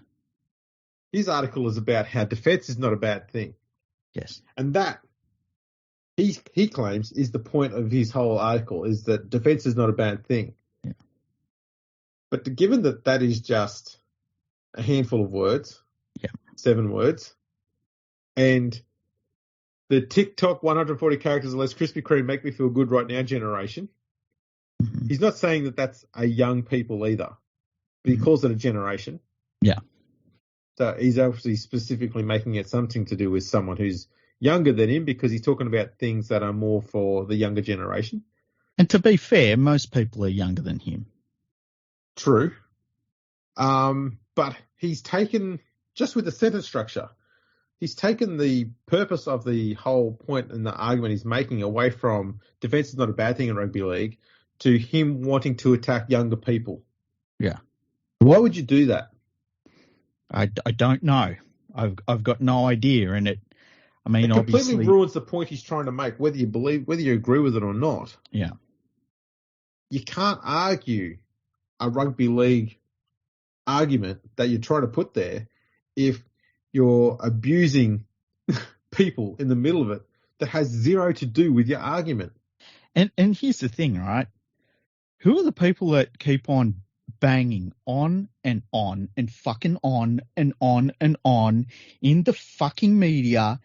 his article is about how defense is not a bad thing. Yes. And that, he claims, is the point of his whole article, is that defense is not a bad thing. Yeah. But given that that is just a handful of words, 7 words, and the TikTok 140 characters or less Krispy Kreme make me feel good right now generation, he's not saying that that's a young people either, but he calls it a generation. Yeah. So he's obviously specifically making it something to do with someone who's younger than him because he's talking about things that are more for the younger generation. And to be fair, most people are younger than him. True. But he's taken, just with the sentence structure, he's taken the purpose of the whole point and the argument he's making away from defence is not a bad thing in rugby league to him wanting to attack younger people. Yeah. Why would you do that? I don't know. I've got no idea. And it completely obviously ruins the point he's trying to make, whether you agree with it or not. Yeah. You can't argue a rugby league argument that you're trying to put there if you're abusing people in the middle of it that has zero to do with your argument. And here's the thing, right? Who are the people that keep on banging on and fucking on and on in the fucking media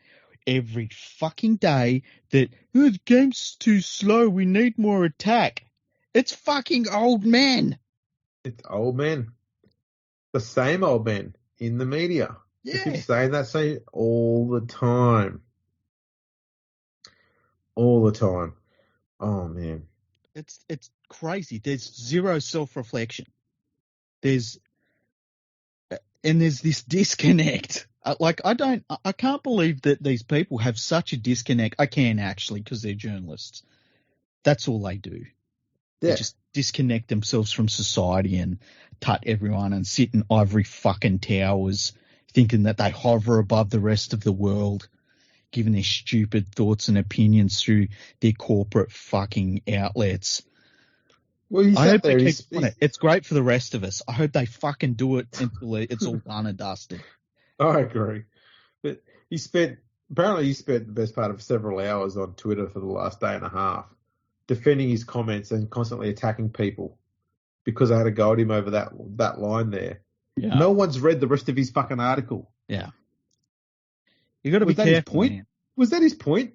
every fucking day that the game's too slow, we need more attack? It's fucking old men. It's old men. The same old men in the media. Yeah. They keep saying that same all the time. All the time. Oh, man. It's crazy. There's zero self-reflection. There's this disconnect. I can't believe that these people have such a disconnect. I can actually, because they're journalists. That's all they do. Yeah. They just disconnect themselves from society and tut everyone and sit in ivory fucking towers thinking that they hover above the rest of the world, giving their stupid thoughts and opinions through their corporate fucking outlets. Well, I hope they keep doing it. It's great for the rest of us. I hope they fucking do it until it's all done and dusted. I agree. But apparently he spent the best part of several hours on Twitter for the last day and a half defending his comments and constantly attacking people because I had to go at him over that line there. Yeah. No one's read the rest of his fucking article. Yeah. You got to be careful. His point? Was that his point?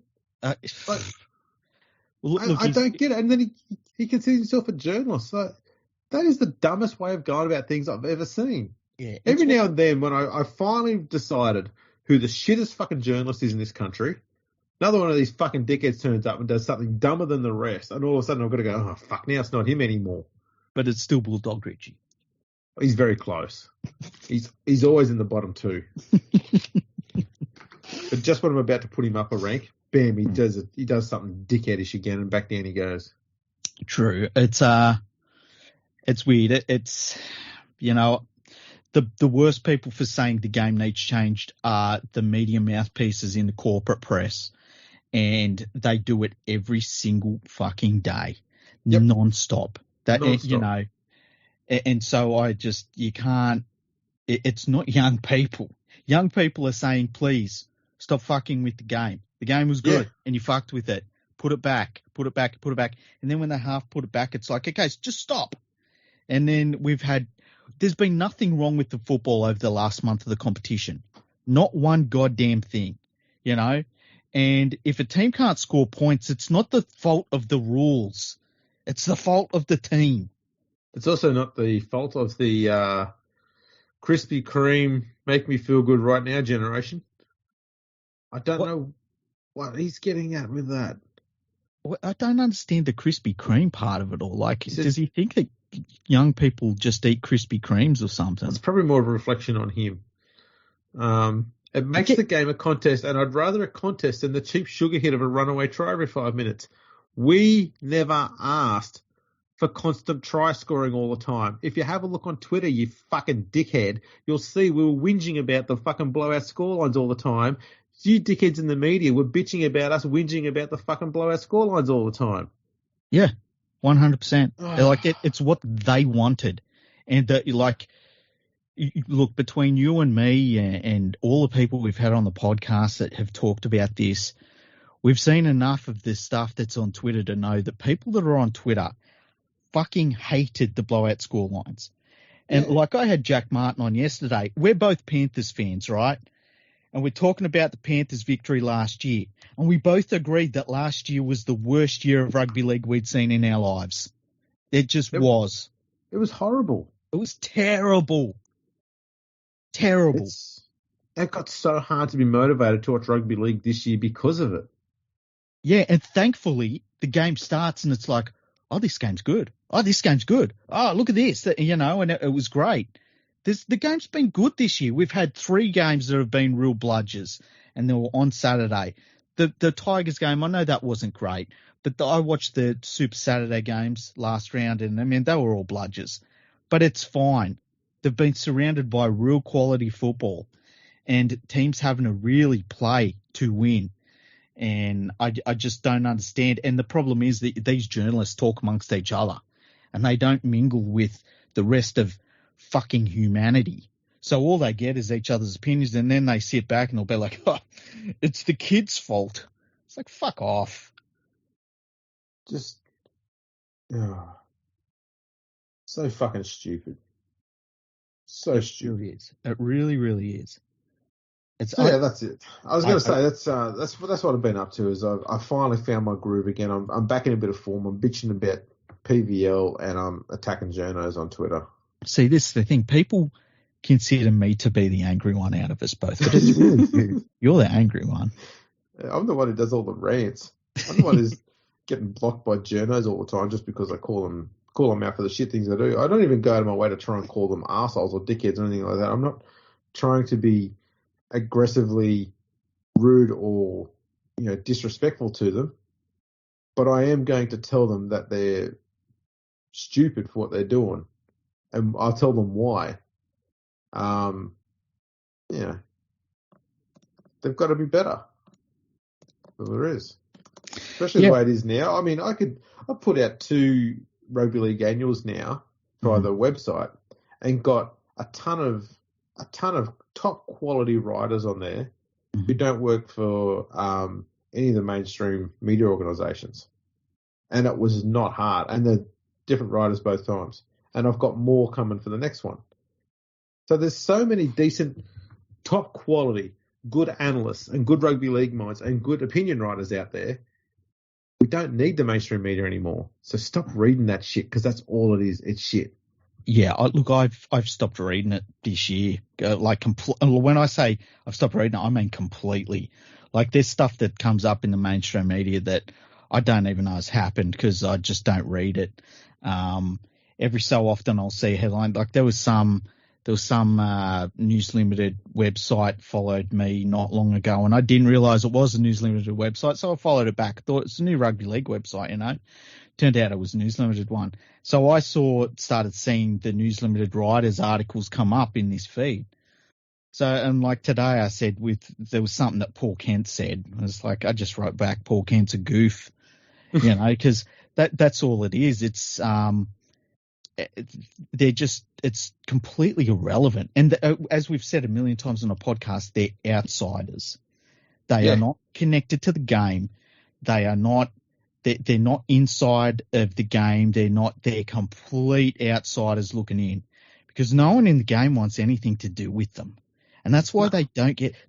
Look, I don't get it. And then he considers himself a journalist. So that is the dumbest way of going about things I've ever seen. Yeah, Every now and then when I finally decided who the shittest fucking journalist is in this country, another one of these fucking dickheads turns up and does something dumber than the rest. And all of a sudden I've got to go, oh, fuck, now it's not him anymore. But it's still Bulldog Richie. He's very close. He's always in the bottom two. But just when I'm about to put him up a rank, bam, he does something dickheadish again, and back down he goes. True. It's weird. It's the worst people for saying the game needs changed are the media mouthpieces in the corporate press, and they do it every single fucking day, non-stop. Non-stop. And so you can't. It's not young people. Young people are saying, please stop fucking with the game. The game was good, and you fucked with it. Put it back. And then when they half put it back, it's like, okay, just stop. And then there's been nothing wrong with the football over the last month of the competition. Not one goddamn thing, And if a team can't score points, it's not the fault of the rules. It's the fault of the team. It's also not the fault of the Krispy Kreme make me feel good right now generation. I don't know. what he's getting at with that. Well, I don't understand the Krispy Kreme part of it all. Like, does he think that young people just eat Krispy Kremes or something? It's probably more of a reflection on him. It makes the game a contest, and I'd rather a contest than the cheap sugar hit of a runaway try every 5 minutes. We never asked for constant try scoring all the time. If you have a look on Twitter, you fucking dickhead, you'll see we were whinging about the fucking blowout scorelines all the time. You dickheads in the media were bitching about us, whinging about the fucking blowout scorelines all the time. Yeah, 100%. Like it's what they wanted, and look, between you and me and all the people we've had on the podcast that have talked about this, we've seen enough of this stuff that's on Twitter to know that people that are on Twitter fucking hated the blowout scorelines. And like I had Jack Martin on yesterday. We're both Panthers fans, right? And we're talking about the Panthers' victory last year. And we both agreed that last year was the worst year of rugby league we'd seen in our lives. It just was. It was horrible. It was terrible. Terrible. It got so hard to be motivated to watch rugby league this year because of it. Yeah, and thankfully the game starts and it's like, oh, this game's good. Oh, this game's good. Oh, look at this. And it was great. The game's been good this year. We've had 3 games that have been real bludgers, and they were on Saturday. The Tigers game, I know that wasn't great, but I watched the Super Saturday games last round, and I mean, they were all bludgers. But it's fine. They've been surrounded by real quality football, and teams having to really play to win. And I just don't understand. And the problem is that these journalists talk amongst each other, and they don't mingle with the rest of fucking humanity. So all they get is each other's opinions, and then they sit back and they'll be like, oh, it's the kids' fault. It's like, fuck off. Just, so fucking stupid. So stupid. It really, really is. That's it. I was going to say that's what I've been up to. Is I finally found my groove again. I'm back in a bit of form. I'm bitching about PVL and I'm attacking journos on Twitter. See, this is the thing. People consider me to be the angry one out of us both, but it's really you. You're the angry one. I'm the one who does all the rants. I'm the one who's getting blocked by journos all the time just because I call them out for the shit things I do. I don't even go out of my way to try and call them arseholes or dickheads or anything like that. I'm not trying to be aggressively rude or disrespectful to them, but I am going to tell them that they're stupid for what they're doing, and I'll tell them why. They've got to be better. Well, there is, especially the way it is now. I mean, I put out 2 rugby league annuals now via the website and got a ton of top quality writers on there who don't work for any of the mainstream media organisations, and it was not hard. And they're different writers both times, and I've got more coming for the next one. So there's so many decent, top quality, good analysts and good rugby league minds and good opinion writers out there. We don't need the mainstream media anymore. So stop reading that shit, because that's all it is. It's shit. Yeah, look, I've stopped reading it this year. When I say I've stopped reading it, I mean completely. Like, there's stuff that comes up in the mainstream media that I don't even know has happened because I just don't read it. Every so often I'll see a headline. Like, there was some News Limited website followed me not long ago, and I didn't realise it was a News Limited website, so I followed it back. I thought it's a new rugby league website, Turned out it was a News Limited one. So I started seeing the News Limited writers' articles come up in this feed. So, and like today I said there was something that Paul Kent said. I was like, I just wrote back, Paul Kent's a goof, because that's all it is. It's, it's completely irrelevant. And as we've said a million times on a podcast, they're outsiders. They are not connected to the game. They are not. They're not inside of the game. They're complete outsiders looking in, because no one in the game wants anything to do with them. And that's why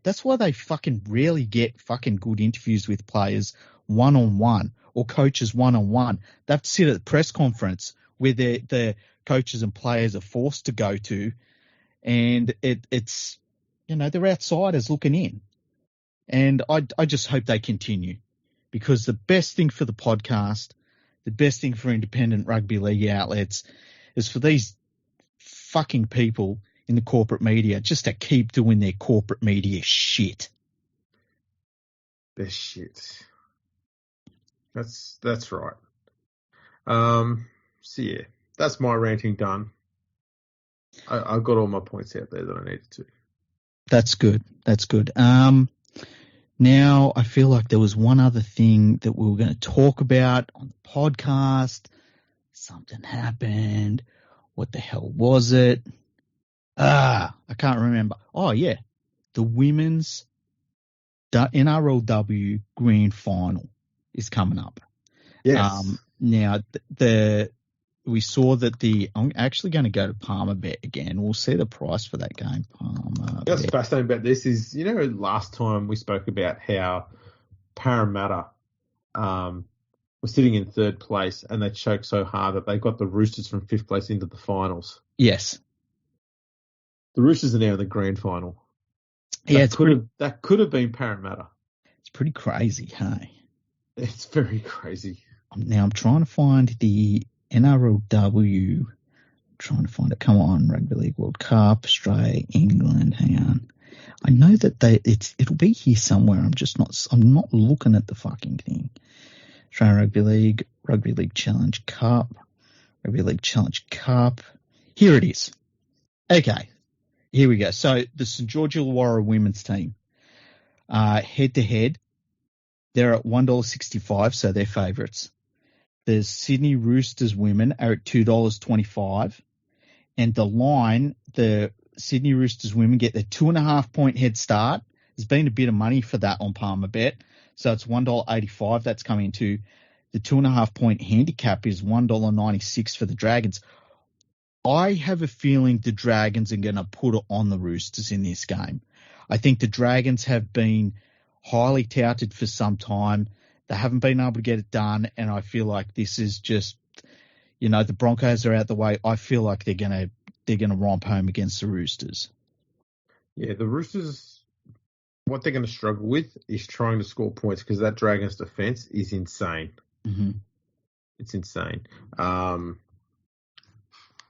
that's why they fucking rarely get fucking good interviews with players one-on-one or coaches one-on-one. They have to sit at the press conference where the coaches and players are forced to go to, and it's they're outsiders looking in. And I just hope they continue, because the best thing for the podcast, the best thing for independent rugby league outlets is for these fucking people in the corporate media just to keep doing their corporate media shit. Their shit. That's right. So yeah, that's my ranting done. I got all my points out there that I needed to. That's good. Now I feel like there was one other thing that we were going to talk about on the podcast. Something happened. What the hell was it? I can't remember. Oh yeah, the women's NRLW Grand Final is coming up. Yes. Now we saw that I'm actually going to go to Palmerbet again. We'll see the price for that game. What's fascinating about this is, last time we spoke about how Parramatta was sitting in third place and they choked so hard that they got the Roosters from fifth place into the finals. Yes. The Roosters are now in the grand final. Yeah, that could have been Parramatta. It's pretty crazy, hey? It's very crazy. Now I'm trying to find the NRLW. I'm trying to find it. Come on, Rugby League World Cup, Australia, England. Hang on. I know that it'll be here somewhere. I'm not looking at the fucking thing. Australian Rugby League Challenge Cup, Rugby League Challenge Cup. Here it is. Okay. Here we go. So the St. George Illawarra women's team, head to head, they're at $1.65, so they're favourites. The Sydney Roosters women are at $2.25, and the line, the Sydney Roosters women get their 2.5 point head start. There's been a bit of money for that on Palmerbet, so it's $1.85. That's coming to the 2.5 point handicap is $1.96 for the Dragons. I have a feeling the Dragons are going to put it on the Roosters in this game. I think the Dragons have been highly touted for some time. They haven't been able to get it done, and I feel like this is just, the Broncos are out the way. I feel like they're gonna romp home against the Roosters. Yeah, the Roosters, what they're going to struggle with is trying to score points because that Dragons defense is insane. Mm-hmm. It's insane.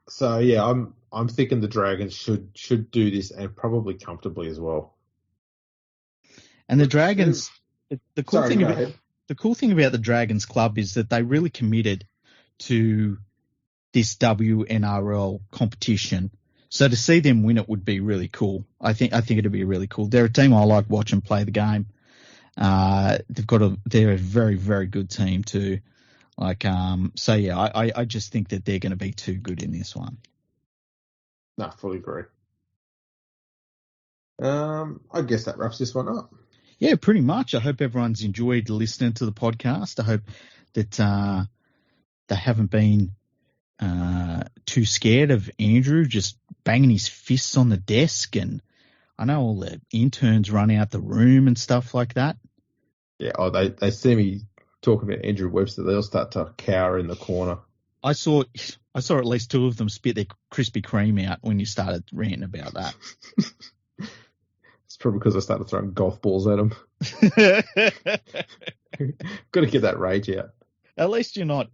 So yeah, I'm thinking the Dragons should do this and probably comfortably as well. And the Dragons, the cool thing about the Dragons club is that they really committed to this WNRL competition. So to see them win it would be really cool. I think it'd be really cool. They're a team I like watching play the game. They're a very, very good team too. So yeah, I just think that they're going to be too good in this one. No, fully agree. I guess that wraps this one up. Yeah, pretty much. I hope everyone's enjoyed listening to the podcast. I hope that they haven't been too scared of Andrew just banging his fists on the desk, and I know all the interns run out the room and stuff like that. Yeah, they see me talking about Andrew Webster, they'll start to cower in the corner. I saw at least two of them spit their Krispy Kreme out when you started ranting about that. It's probably because I started throwing golf balls at them. Got to get that rage out. At least you're not,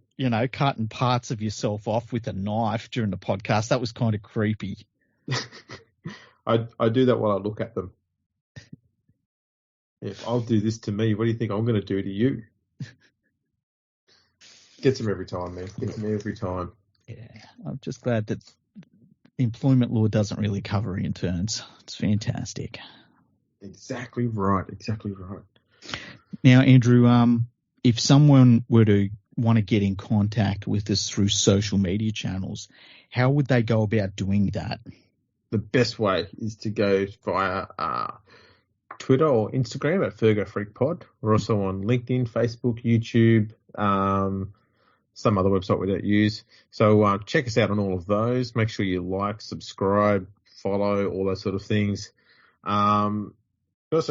cutting parts of yourself off with a knife during the podcast. That was kind of creepy. I do that while I look at them. If I'll do this to me, what do you think I'm going to do to you? Gets them every time, man. Gets them every time. Yeah, I'm just glad that employment law doesn't really cover interns. It's fantastic. Exactly right. Now, Andrew, if someone were to want to get in contact with us through social media channels, how would they go about doing that? The best way is to go via Twitter or Instagram at Fergo Freak Pod. We're also on LinkedIn, Facebook, YouTube, some other website we don't use. So check us out on all of those. Make sure you like, subscribe, follow, all those sort of things. Also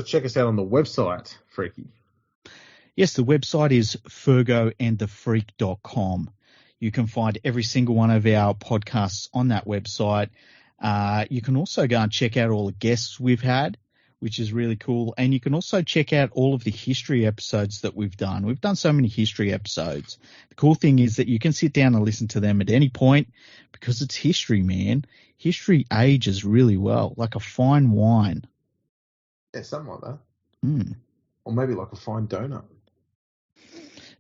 check us out on the website, Freaky. Yes, the website is fergoandthefreak.com. You can find every single one of our podcasts on that website. You can also go and check out all the guests we've had. which is really cool. And you can also check out all of the history episodes that we've done. We've done so many history episodes. The cool thing is that you can sit down and listen to them at any point because it's history, man. History ages really well, like a fine wine. Yeah, something like that. Mm. Or maybe like a fine donut.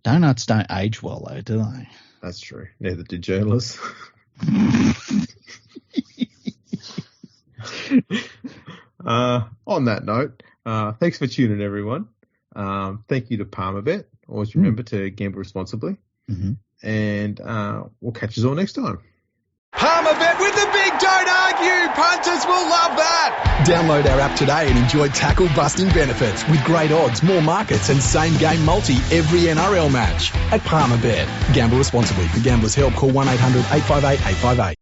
Donuts don't age well, though, do they? That's true. Neither do journalists. On that note, thanks for tuning in, everyone. Thank you to Palmerbet. Always remember to gamble responsibly. Mm-hmm. And we'll catch you all next time. Palmerbet with the big don't argue. Punters will love that. Download our app today and enjoy tackle-busting benefits with great odds, more markets and same-game multi every NRL match at Palmerbet. Gamble responsibly. For Gamblers' Help, call 1-800-858-858.